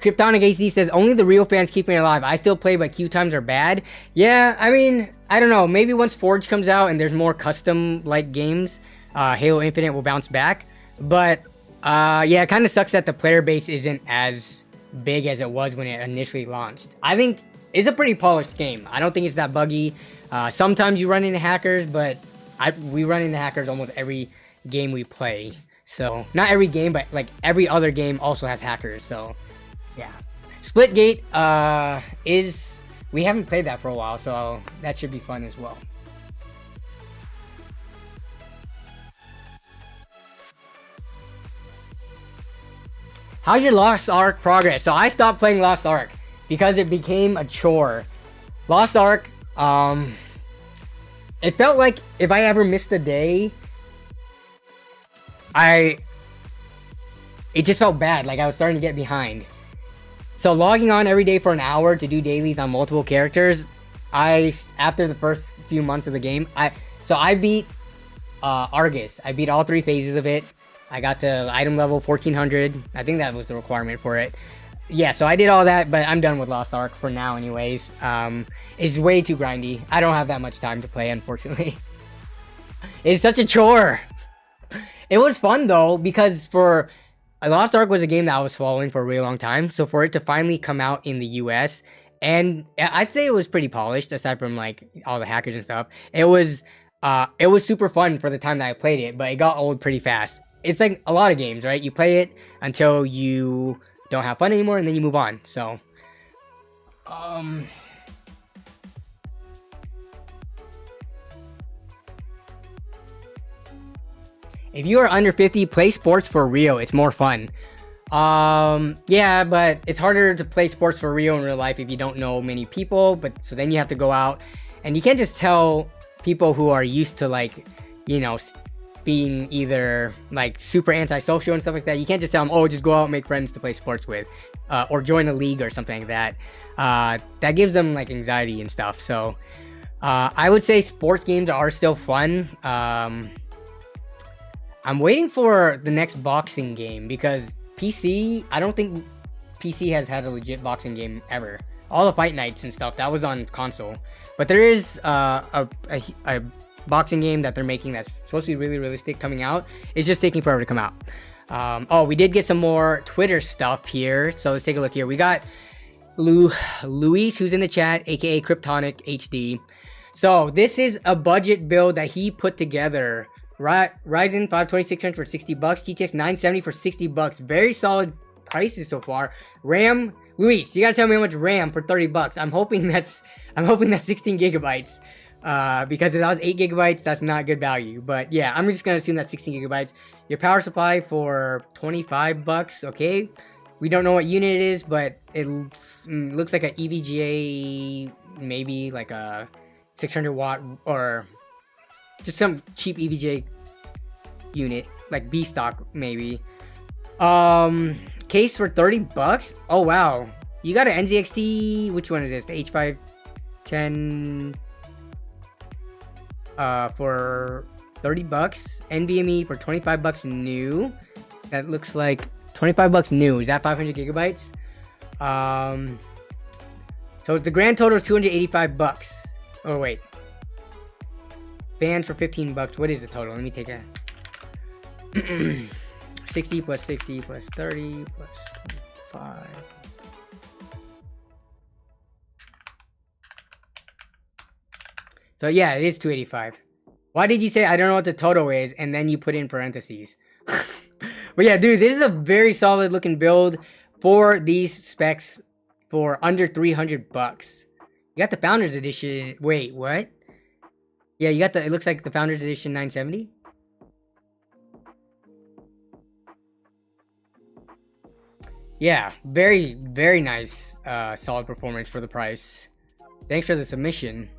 Kryptonic HD says, only the real fans keeping it alive. I still play, but queue times are bad. Yeah, I mean, I don't know. Maybe once Forge comes out and there's more custom-like games, Halo Infinite will bounce back. But, yeah, it kind of sucks that the player base isn't as big as it was when it initially launched. I think it's a pretty polished game. I don't think it's that buggy. Sometimes you run into hackers, but we run into hackers almost every game we play. So, not every game, but like every other game also has hackers, so... yeah. Splitgate we haven't played that for a while, so that should be fun as well. How's your Lost Ark progress? So I stopped playing Lost Ark because it became a chore. Lost Ark, it felt like if I ever missed a day, it just felt bad, like I was starting to get behind. So logging on every day for an hour to do dailies on multiple characters, after the first few months of the game, I beat Argus. I beat all 3 phases of it. I got to item level 1400. I think that was the requirement for it. Yeah, so I did all that, but I'm done with Lost Ark for now anyways. It's way too grindy. I don't have that much time to play, unfortunately. It's such a chore. It was fun though, because Lost Ark was a game that I was following for a really long time, so for it to finally come out in the US, and I'd say it was pretty polished, aside from like all the hackers and stuff. It was super fun for the time that I played it, but it got old pretty fast. It's like a lot of games, right? You play it until you don't have fun anymore, and then you move on. So, if you are under 50, play sports for real. It's more fun. Yeah, but it's harder to play sports for real in real life if you don't know many people. But so then you have to go out, and you can't just tell people who are used to like, you know, being either like super antisocial and stuff like that. You can't just tell them, oh, just go out and make friends to play sports with, or join a league or something like that. That gives them like anxiety and stuff. So I would say sports games are still fun. I'm waiting for the next boxing game, because PC, I don't think PC has had a legit boxing game ever. All the Fight Nights and stuff, that was on console. But there is a boxing game that they're making that's supposed to be really realistic coming out. It's just taking forever to come out. Oh, we did get some more Twitter stuff here. So let's take a look here. We got Luis, who's in the chat, aka Kryptonic HD. So this is a budget build that he put together. Ryzen 5 2600 for $60, GTX 970 for $60. Very solid prices so far. RAM, Luis, you gotta tell me how much RAM for $30. I'm hoping that's 16 gigabytes. Because if that was 8 gigabytes, that's not good value. But yeah, I'm just gonna assume that's 16 gigabytes. Your power supply for $25. Okay, we don't know what unit it is, but it looks like an EVGA, maybe like a 600 watt or just some cheap EVGA unit, like B stock maybe. Case for $30. Oh wow, you got an NZXT. Which one is this? The H510 for $30. NVMe for $25 new. That looks like $25 new. Is that 500 gigabytes? So the grand total is $285. Oh wait, bands for $15. What is the total? Let me take a 60 plus 60 plus 30 plus 25. So yeah, it is 285. Why did you say I don't know what the total is and then you put in parentheses? But yeah, dude, this is a very solid looking build for these specs for under $300. You got the Founders Edition. Wait, what? Yeah, you got the, it looks like the Founders Edition 970. Yeah, very, very nice, solid performance for the price. Thanks for the submission.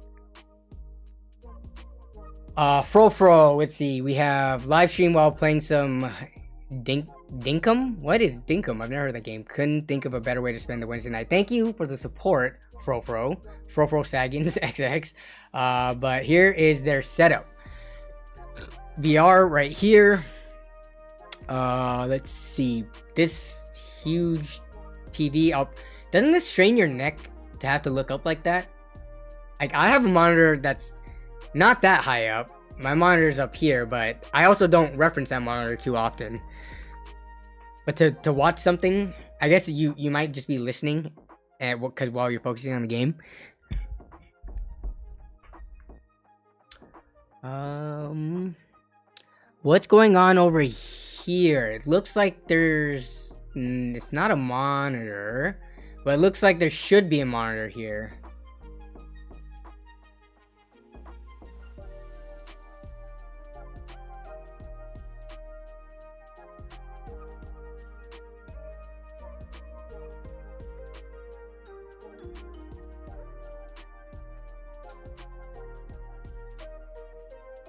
Fro, let's see. We have live stream while playing some Dinkum? What is Dinkum? I've never heard that game. Couldn't think of a better way to spend the Wednesday night. Thank you for the support, Fro Saggins XX. But here is their setup. VR right here. Let's see. This huge TV up. Doesn't this strain your neck to have to look up like that? Like, I have a monitor that's not that high up. My monitor's up here, but I also don't reference that monitor too often. But to watch something, I guess you might just be listening, and because while you're focusing on the game. What's going on over here? It looks like there's it's not a monitor, but it looks like there should be a monitor here.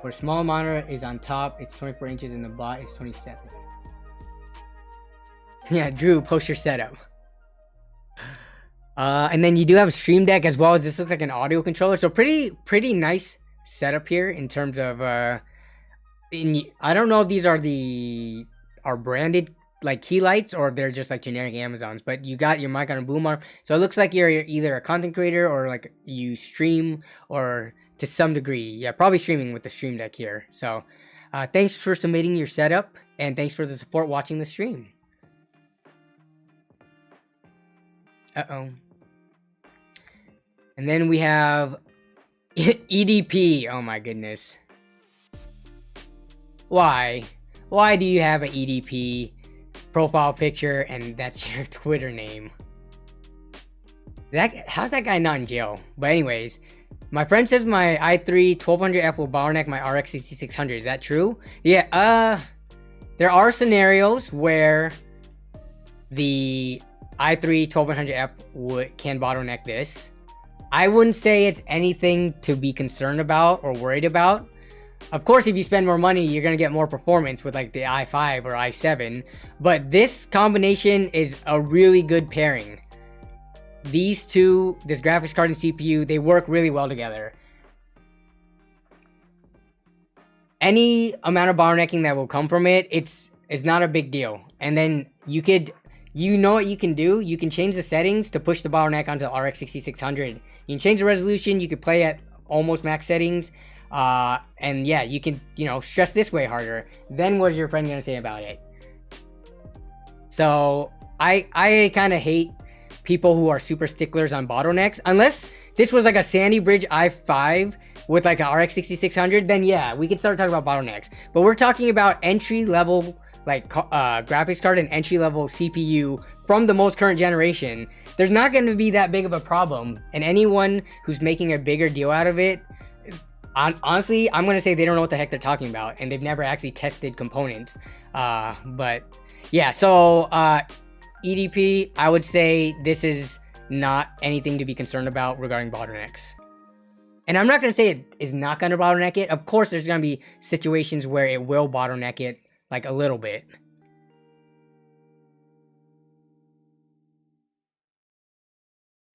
For a small monitor is on top, it's 24 inches, and the bot is 27. Yeah, Drew, post your setup. And then you do have a Stream Deck, as well as this looks like an audio controller. So pretty nice setup here in terms of I don't know if these are branded like key lights or if they're just like generic Amazons, but you got your mic on a boom arm. So it looks like you're either a content creator or like you stream, or to some degree, yeah, probably streaming with the Stream Deck here. So thanks for submitting your setup, and thanks for the support watching the stream. And then we have EDP. Oh my goodness. Why do you have an EDP profile picture and that's your Twitter name? How's that guy not in jail? But anyways, my friend says my i3 1200F will bottleneck my RX 6600. Is that true? Yeah, there are scenarios where the i3 1200F can bottleneck this. I wouldn't say it's anything to be concerned about or worried about. Of course, if you spend more money, you're going to get more performance with like the i5 or i7. But this combination is a really good pairing. These two, this graphics card and CPU, they work really well together. Any amount of bottlenecking that will come from it, it's not a big deal. And then you know what you can do? You can change the settings to push the bottleneck onto the RX 6600. You can change the resolution. You could play at almost max settings. And yeah, you can, stress this way harder. Then what is your friend going to say about it? So I kind of hate people who are super sticklers on bottlenecks. Unless this was like a Sandy Bridge i5 with like a RX 6600, then yeah, we can start talking about bottlenecks. But we're talking about entry level like graphics card and entry level CPU from the most current generation. There's not going to be that big of a problem, and anyone who's making a bigger deal out of it, honestly, I'm going to say they don't know what the heck they're talking about, and they've never actually tested components. But yeah, so EDP, I would say this is not anything to be concerned about regarding bottlenecks. And I'm not going to say it is not going to bottleneck it. Of course, there's going to be situations where it will bottleneck it, like a little bit.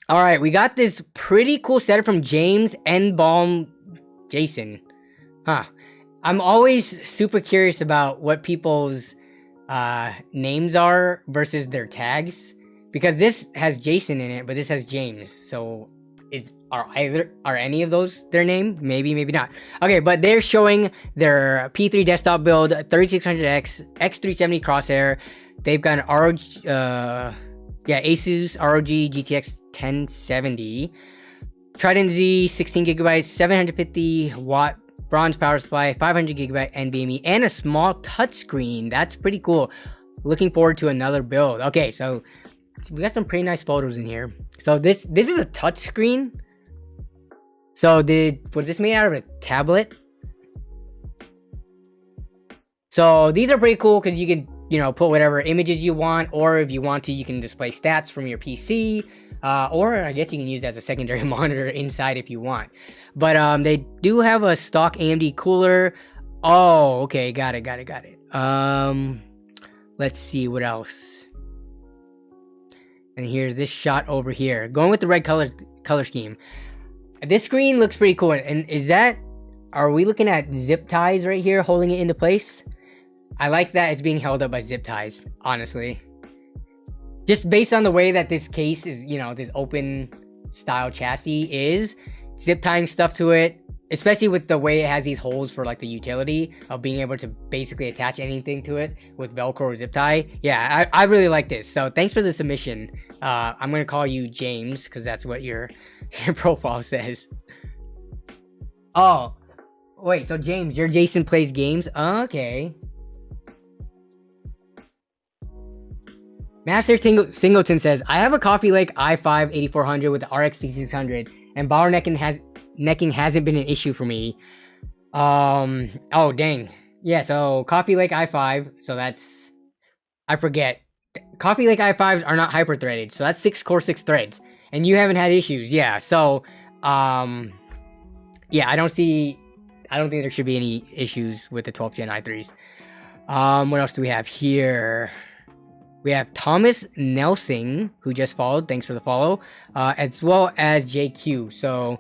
All right, we got this pretty cool setup from James Enbaum Jason. I'm always super curious about what people's names are versus their tags, because this has Jason in it, but this has James. So are any of those their name? Maybe, maybe not. Okay, but they're showing their P3 desktop build, 3600X, X370 crosshair. They've got an Asus ROG GTX 1070, Trident Z 16GB, 750 watt bronze power supply, 500GB NVMe, and a small touchscreen. That's pretty cool. Looking forward to another build. Okay, so we got some pretty nice photos in here. So this is a touchscreen. So was this made out of a tablet? So these are pretty cool because you can, you know, put whatever images you want, or if you want to, you can display stats from your PC, or I guess you can use it as a secondary monitor inside if you want. But they do have a stock AMD cooler. Oh, okay, got it. Let's see what else. And here's this shot over here, going with the red color scheme. This screen looks pretty cool. And are we looking at zip ties right here holding it into place? I like that it's being held up by zip ties, honestly. Just based on the way that this case is, you know, this open style chassis is, zip tying stuff to it, especially with the way it has these holes for like the utility of being able to basically attach anything to it with Velcro or zip tie. Yeah, I really like this. So thanks for the submission. I'm going to call you James because that's what your profile says. Oh, wait, so James, you're Jason Plays Games? Okay. Master Singleton says, I have a Coffee Lake i5 8400 with the RX 6600, and necking hasn't been an issue for me. Oh, dang. Yeah, so Coffee Lake i5, so that's... I forget. Coffee Lake i5s are not hyper-threaded, so that's 6 core 6 threads. And you haven't had issues, yeah. So, yeah, I don't think there should be any issues with the 12th Gen i3s. What else do we have here? We have Thomas Nelson, who just followed. Thanks for the follow. As well as JQ. So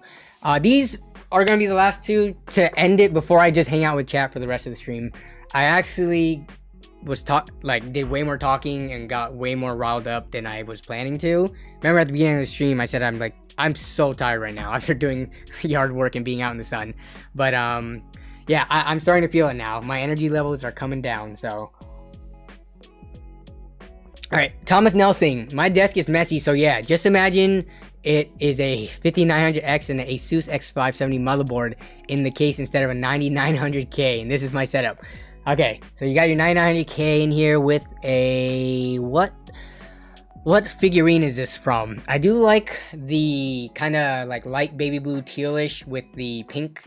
these are going to be the last two to end it before I just hang out with chat for the rest of the stream. I actually did way more talking and got way more riled up than I was planning to. Remember at the beginning of the stream, I said I'm so tired right now after doing yard work and being out in the sun. But yeah, I'm starting to feel it now. My energy levels are coming down, so... Alright, Thomas Nelson, my desk is messy, so yeah, just imagine it is a 5900X and an Asus X570 motherboard in the case instead of a 9900K, and this is my setup. Okay, so you got your 9900K in here with a... What figurine is this from? I do like the kind of like light baby blue tealish with the pink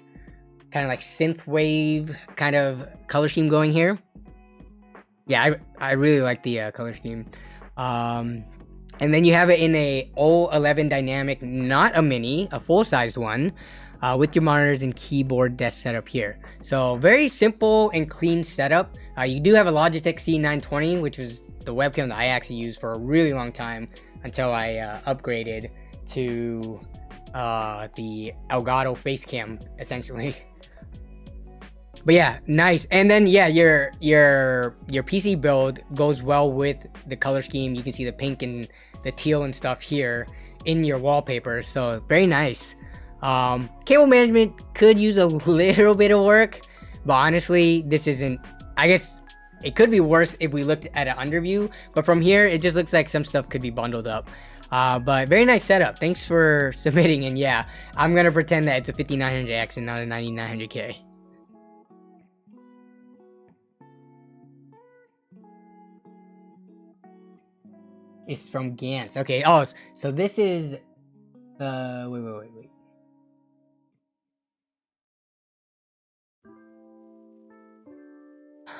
kind of like synthwave kind of color scheme going here. Yeah, I really like the color scheme. And then you have it in a 011 dynamic, not a mini, a full-sized one, with your monitors and keyboard desk setup here. So very simple and clean setup. You do have a Logitech C920, which was the webcam that I actually used for a really long time until I upgraded to the Elgato face cam, essentially. But yeah, nice. And then yeah, your PC build goes well with the color scheme. You can see the pink and the teal and stuff here in your wallpaper, so very nice. Cable management could use a little bit of work, but honestly, this isn't... I guess it could be worse if we looked at an underview, but from here, it just looks like some stuff could be bundled up. But very nice setup. Thanks for submitting, and yeah, I'm gonna pretend that it's a 5900X and not a 9900K. It's from Gantz. Okay. Oh, so this is wait.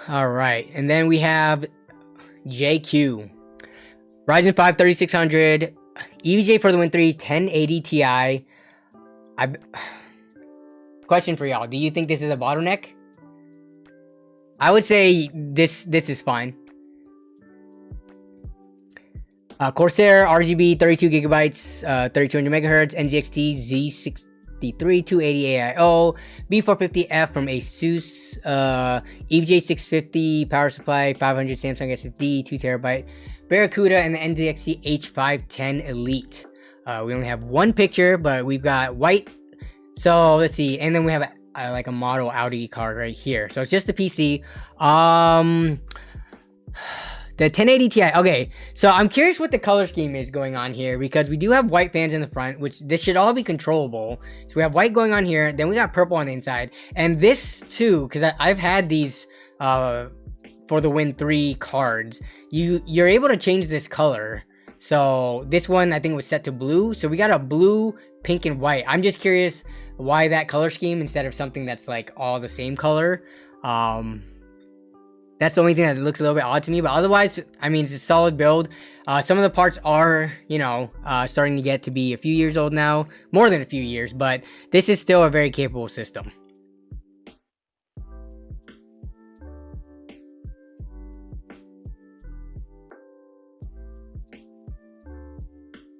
All right, and then we have JQ, Ryzen 5 3600, EVGA for the Win 3, 1080 Ti. Question for y'all: do you think this is a bottleneck? I would say this is fine. Corsair RGB 32 gigabytes, 3200 megahertz, NZXT Z63 280 AIO, B450F from Asus, EVGA 650 power supply, 500 Samsung SSD, 2 terabyte, Barracuda, and the NZXT H510 Elite. We only have one picture, but we've got white. So let's see, and then we have like a model Audi card right here. So it's just a PC. The 1080 Ti. Okay, so I'm curious what the color scheme is going on here, because we do have white fans in the front, which this should all be controllable. So we have white going on here, then we got purple on the inside, and this too, because I've had these for the Win 3 cards. You're able to change this color. So this one I think was set to blue. So we got a blue, pink, and white. I'm just curious why that color scheme instead of something that's like all the same color. That's the only thing that looks a little bit odd to me, but otherwise, I mean, it's a solid build. Some of the parts are, you know, starting to get to be a few years old now, more than a few years, but this is still a very capable system.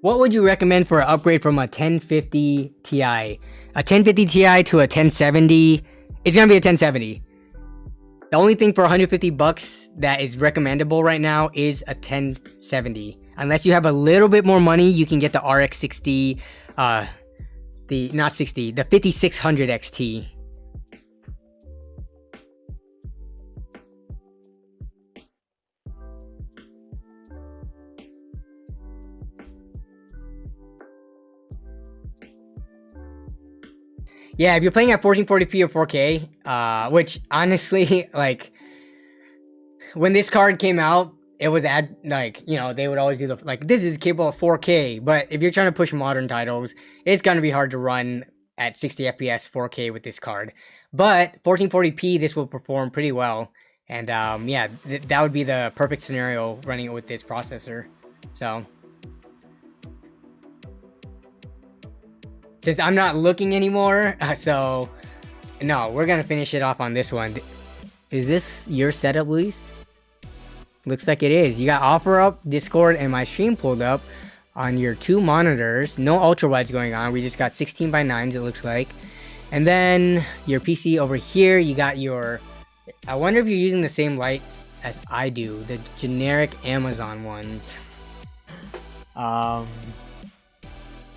What would you recommend for an upgrade from a 1050 Ti? A 1050 Ti to a 1070, it's gonna be a 1070. The only thing for 150 bucks that is recommendable right now is a 1070. Unless you have a little bit more money, you can get the RX 60, the 5600 XT. Yeah, if you're playing at 1440p or 4K, which honestly, like, when this card came out, it was like, you know, they would always do the, like, this is capable of 4K, but if you're trying to push modern titles, it's gonna be hard to run at 60 FPS 4K with this card. But 1440p, this will perform pretty well, and yeah, that would be the perfect scenario running it with this processor. So since I'm not looking anymore, so no, we're gonna finish it off on this one. Is this your setup, Luis? Looks like it is. You got OfferUp, Discord, and my stream pulled up on your two monitors. No ultra wides going on. We just got 16:9s, it looks like. And then your PC over here, you got your, I wonder if you're using the same light as I do, the generic Amazon ones.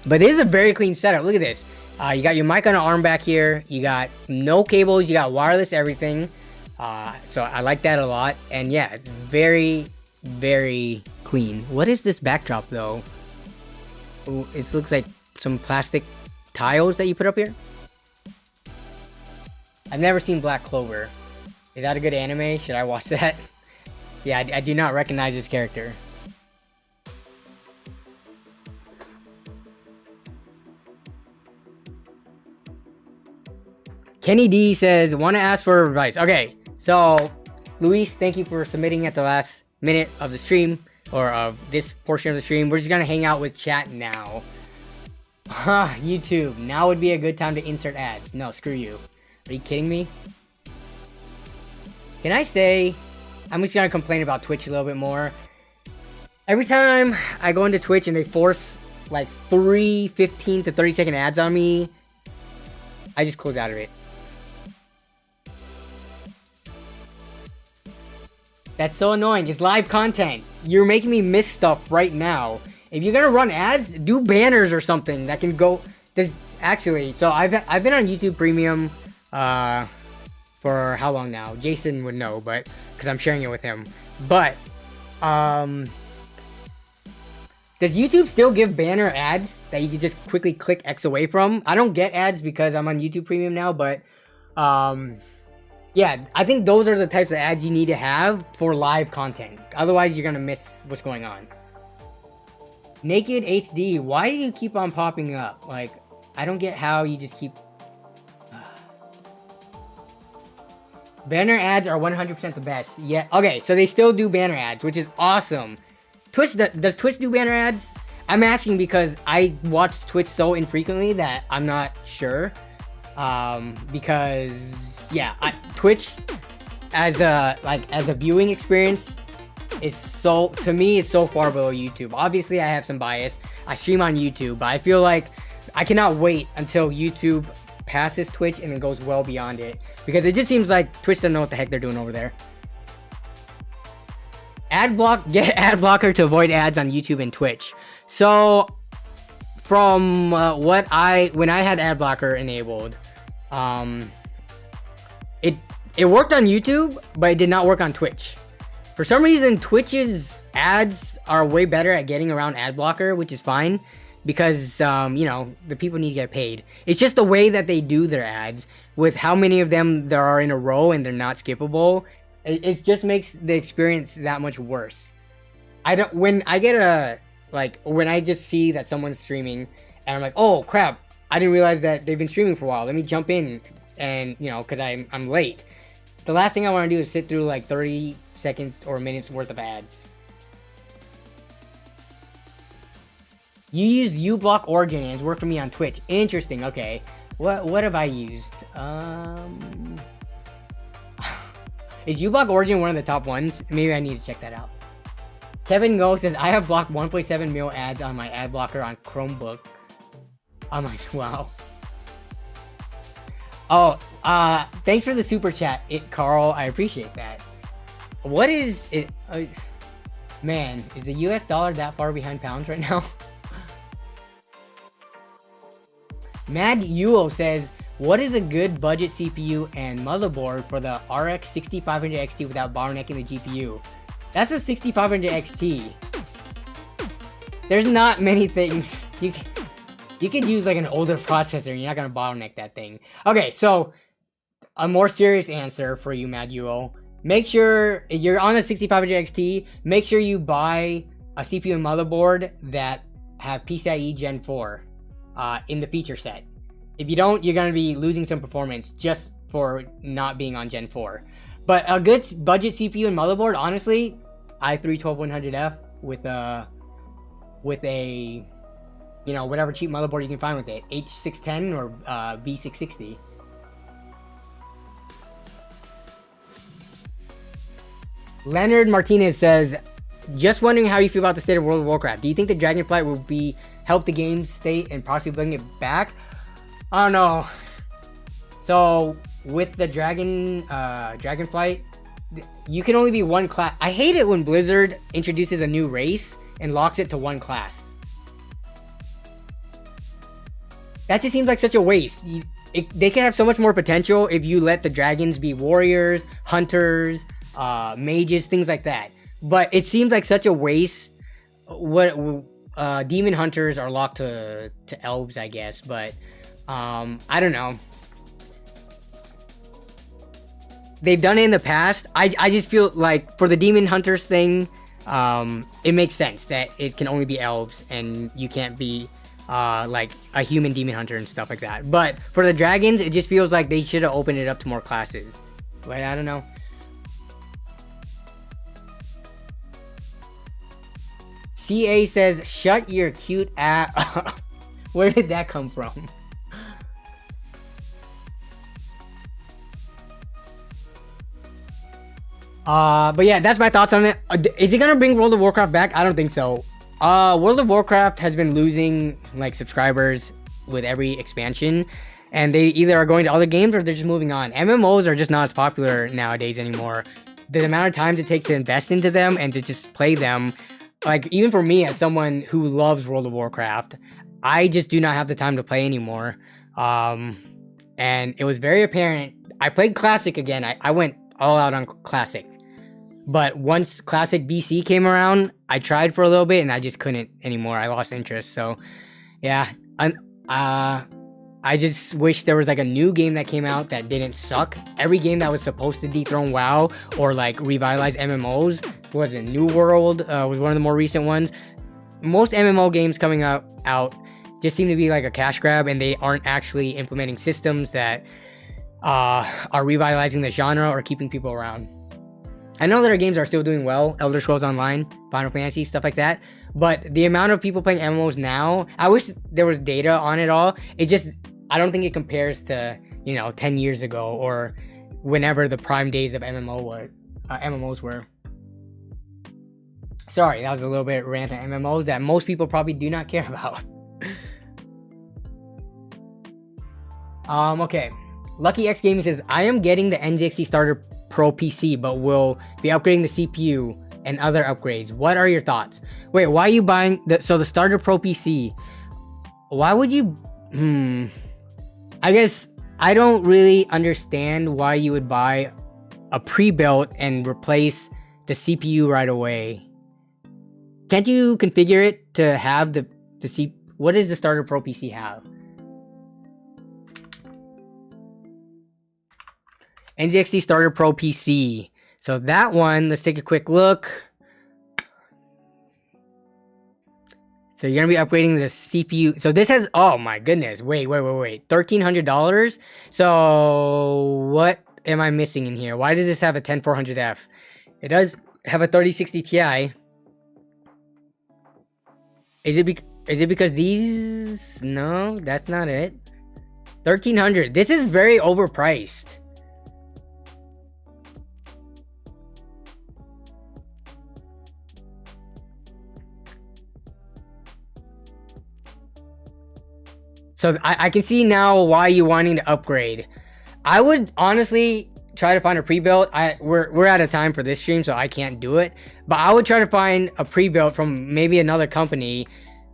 But this is a very clean setup. Look at this. You got your mic on an arm back here. You got no cables. You got wireless everything. So I like that a lot. And yeah, it's very, very clean. What is this backdrop though? Ooh, it looks like some plastic tiles that you put up here. I've never seen Black Clover. Is that a good anime? Should I watch that? Yeah, I do not recognize this character. Kenny D says, want to ask for advice. Okay, so Luis, thank you for submitting at the last minute of the stream, or of this portion of the stream. We're just gonna hang out with chat now. YouTube, now would be a good time to insert ads. No, screw you. Are you kidding me? Can I say, I'm just gonna complain about Twitch a little bit more. Every time I go into Twitch and they force like 3 15 to 30 second ads on me, I just close out of it. That's so annoying. It's live content. You're making me miss stuff right now. If you're gonna run ads, do banners or something that can go. There's actually, so I've been on YouTube Premium for how long now? Jason would know, but because I'm sharing it with him. But does YouTube still give banner ads that you can just quickly click X away from? I don't get ads because I'm on YouTube Premium now, but yeah, I think those are the types of ads you need to have for live content. Otherwise, you're gonna miss what's going on. Naked HD, why do you keep on popping up? Like, I don't get how you just keep... Banner ads are 100% the best. Yeah, okay, so they still do banner ads, which is awesome. Twitch, does Twitch do banner ads? I'm asking because I watch Twitch so infrequently that I'm not sure. Because... yeah, Twitch as a viewing experience is so, to me, it's so far below YouTube. Obviously, I have some bias. I stream on YouTube, but I feel like I cannot wait until YouTube passes Twitch and it goes well beyond it, because it just seems like Twitch doesn't know what the heck they're doing over there. Get ad blocker to avoid ads on YouTube and Twitch. So from when I had ad blocker enabled, it worked on YouTube, but it did not work on Twitch. For some reason, Twitch's ads are way better at getting around ad blocker, which is fine, because you know, the people need to get paid. It's just the way that they do their ads, with how many of them there are in a row and they're not skippable. It just makes the experience that much worse. When I just see that someone's streaming and I'm like, oh crap, I didn't realize that they've been streaming for a while. Let me jump in and, you know, because I'm late. The last thing I want to do is sit through like 30 seconds or minutes worth of ads. You use uBlock Origin and it's worked for me on Twitch. Interesting. Okay. What have I used? Is uBlock Origin one of the top ones? Maybe I need to check that out. Kevin Go says, I have blocked 1.7 mil ads on my ad blocker on Chromebook. I'm like, wow. Oh, thanks for the super chat, Carl. I appreciate that. What is it? Man, is the US dollar that far behind pounds right now? Mad Yuo says, what is a good budget CPU and motherboard for the RX 6500 XT without bottlenecking the GPU? That's a 6500 XT. There's not many things. You could use like an older processor and you're not going to bottleneck that thing. Okay, so a more serious answer for you, Mad Yuo. Make sure, if you're on a 6500 XT, make sure you buy a CPU and motherboard that have PCIe Gen 4 in the feature set. If you don't, you're going to be losing some performance just for not being on Gen 4. But a good budget CPU and motherboard, honestly, i3-12100F with a, you know, whatever cheap motherboard you can find with it. H610 or B660. Leonard Martinez says, just wondering how you feel about the state of World of Warcraft. Do you think the Dragonflight will help the game's state and possibly bring it back? I don't know. So with the Dragonflight, you can only be one class. I hate it when Blizzard introduces a new race and locks it to one class. That just seems like such a waste. They can have so much more potential if you let the dragons be warriors, hunters, mages, things like that. But it seems like such a waste. Demon hunters are locked to elves, I guess. But I don't know. They've done it in the past. I just feel like for the demon hunters thing, it makes sense that it can only be elves and you can't be like a human demon hunter and stuff like that. But for the dragons, it just feels like they should have opened it up to more classes. But I don't know. CA says, shut your cute ass up. Where did that come from? But yeah, that's my thoughts on it. Is it gonna bring World of Warcraft back? I don't think so. World of Warcraft has been losing like subscribers with every expansion, and they either are going to other games or they're just moving on. MMOs are just not as popular nowadays anymore. The amount of time it takes to invest into them and to just play them, like even for me as someone who loves World of Warcraft, I just do not have the time to play anymore. And it was very apparent. I played Classic again. I went all out on Classic. But once Classic BC came around, I tried for a little bit and I just couldn't anymore. I lost interest. So, yeah. I just wish there was like a new game that came out that didn't suck. Every game that was supposed to dethrone WoW or like revitalize MMOs, was it New World? Was one of the more recent ones. Most MMO games coming out just seem to be like a cash grab, and they aren't actually implementing systems that are revitalizing the genre or keeping people around. I know that our games are still doing well, Elder Scrolls Online, Final Fantasy, stuff like that, but the amount of people playing MMOs now, I wish there was data on it all. It just, I don't think it compares to, 10 years ago or whenever the prime days of MMOs were. Sorry, that was a little bit rampant MMOs that most people probably do not care about. Okay. Lucky X Gaming says, I am getting the NZXT Starter Pro PC, but will be upgrading the CPU and other upgrades. What are your thoughts? Wait, why are you buying the Starter Pro PC? Why would you? I guess I don't really understand why you would buy a pre-built and replace the CPU right away. Can't you configure it to have the what does the Starter Pro PC have? NZXT Starter Pro PC. So that one, let's take a quick look. So you're gonna be upgrading the CPU. So this has, oh my goodness, wait, $1,300. So what am I missing in here? Why does this have a 10400F? It does have a 3060 Ti. Is it because these? No, that's not it. 1,300. This is very overpriced. So I can see now why you're wanting to upgrade. I would honestly try to find a pre-built. We're out of time for this stream, so I can't do it. But I would try to find a pre-built from maybe another company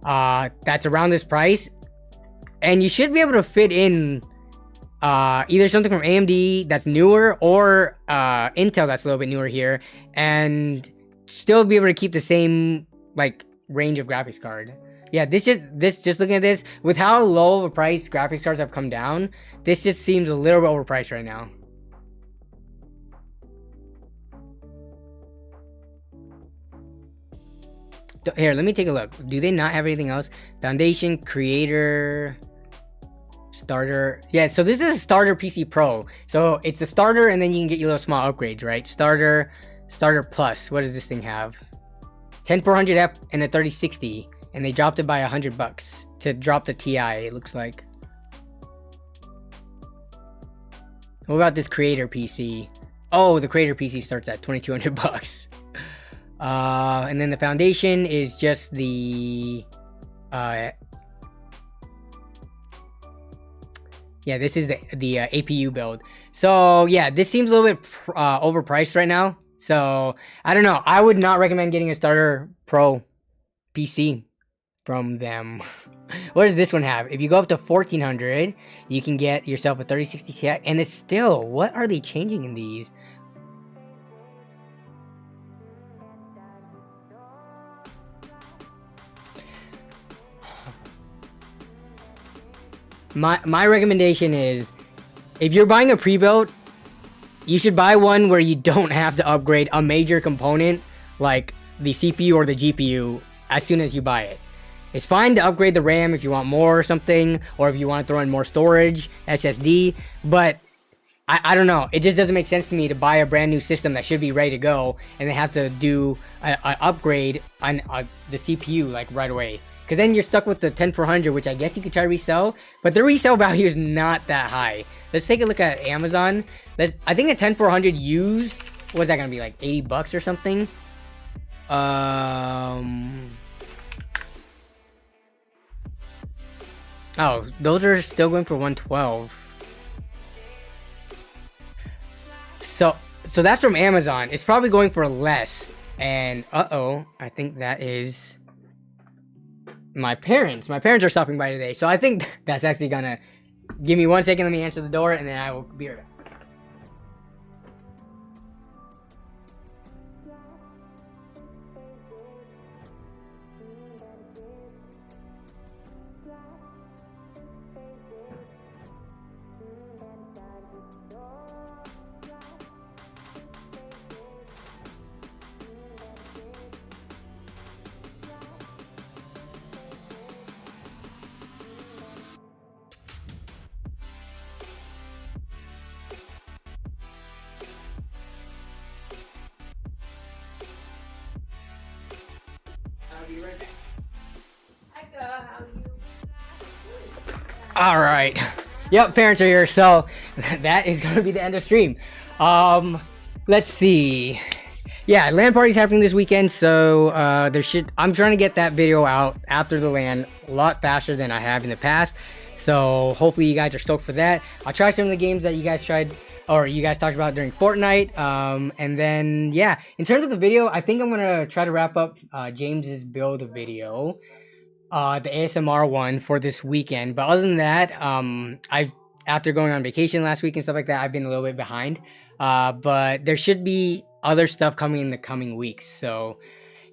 that's around this price, and you should be able to fit in either something from AMD that's newer or Intel that's a little bit newer here, and still be able to keep the same like range of graphics card. Yeah, just looking at this, with how low of a price graphics cards have come down, this just seems a little bit overpriced right now. Here, let me take a look. Do they not have anything else? Foundation, creator, starter. Yeah, so this is a starter PC Pro. So it's the starter, and then you can get your little small upgrades, right? Starter plus. What does this thing have? 10400F and a 3060. And they dropped it by $100 to drop the Ti, it looks like. What about this creator PC? Oh, the creator PC starts at $2,200. And then the foundation is just the yeah, this is the APU build. So yeah, this seems a little bit overpriced right now. So I don't know. I would not recommend getting a starter Pro PC from them. What does this one have? If you go up to 1400, you can get yourself a 3060 Ti, and it's still, what are they changing in these? My recommendation is, if you're buying a pre-built, you should buy one where you don't have to upgrade a major component like the CPU or the GPU as soon as you buy it. It's fine to upgrade the RAM if you want more or something, or if you want to throw in more storage, SSD, but I don't know. It just doesn't make sense to me to buy a brand new system that should be ready to go and then have to do an upgrade on the CPU like right away. Because then you're stuck with the 10400, which I guess you could try to resell, but the resale value is not that high. Let's take a look at Amazon. I think a 10400 used, what's that gonna be, like $80 or something? Oh, those are still going for 112. So that's from Amazon. It's probably going for less. And I think that is my parents. My parents are stopping by today, so I think that's actually gonna. Give me 1 second. Let me answer the door, and then I will be right back. All right. Yep, parents are here, so that is going to be the end of stream. Let's see. Yeah, LAN party's happening this weekend, so I'm trying to get that video out after the LAN a lot faster than I have in the past. So hopefully you guys are stoked for that. I'll try some of the games that you guys tried or you guys talked about during Fortnite. And then yeah, in terms of the video, I think I'm gonna try to wrap up James's build video, the ASMR one for this weekend. But other than that, after going on vacation last week and stuff like that, I've been a little bit behind. But there should be other stuff coming in the coming weeks. So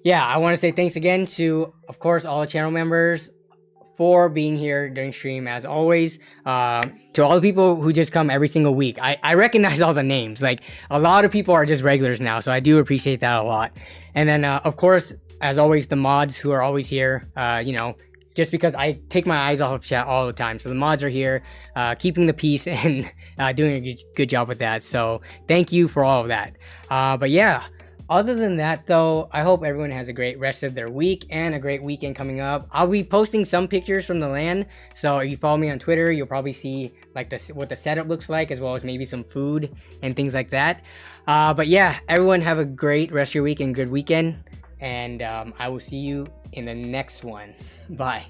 yeah, I want to say thanks again to, of course, all the channel members for being here during stream, as always. To all the people who just come every single week. I recognize all the names. Like, a lot of people are just regulars now, so I do appreciate that a lot. And then, of course, as always, the mods who are always here, you know, just because I take my eyes off of chat all the time. So the mods are here, keeping the peace and doing a good job with that. So thank you for all of that. But yeah, other than that though, I hope everyone has a great rest of their week and a great weekend coming up. I'll be posting some pictures from the LAN. So if you follow me on Twitter, you'll probably see like what the setup looks like, as well as maybe some food and things like that. But yeah, everyone have a great rest of your week and good weekend. And I will see you in the next one. Bye.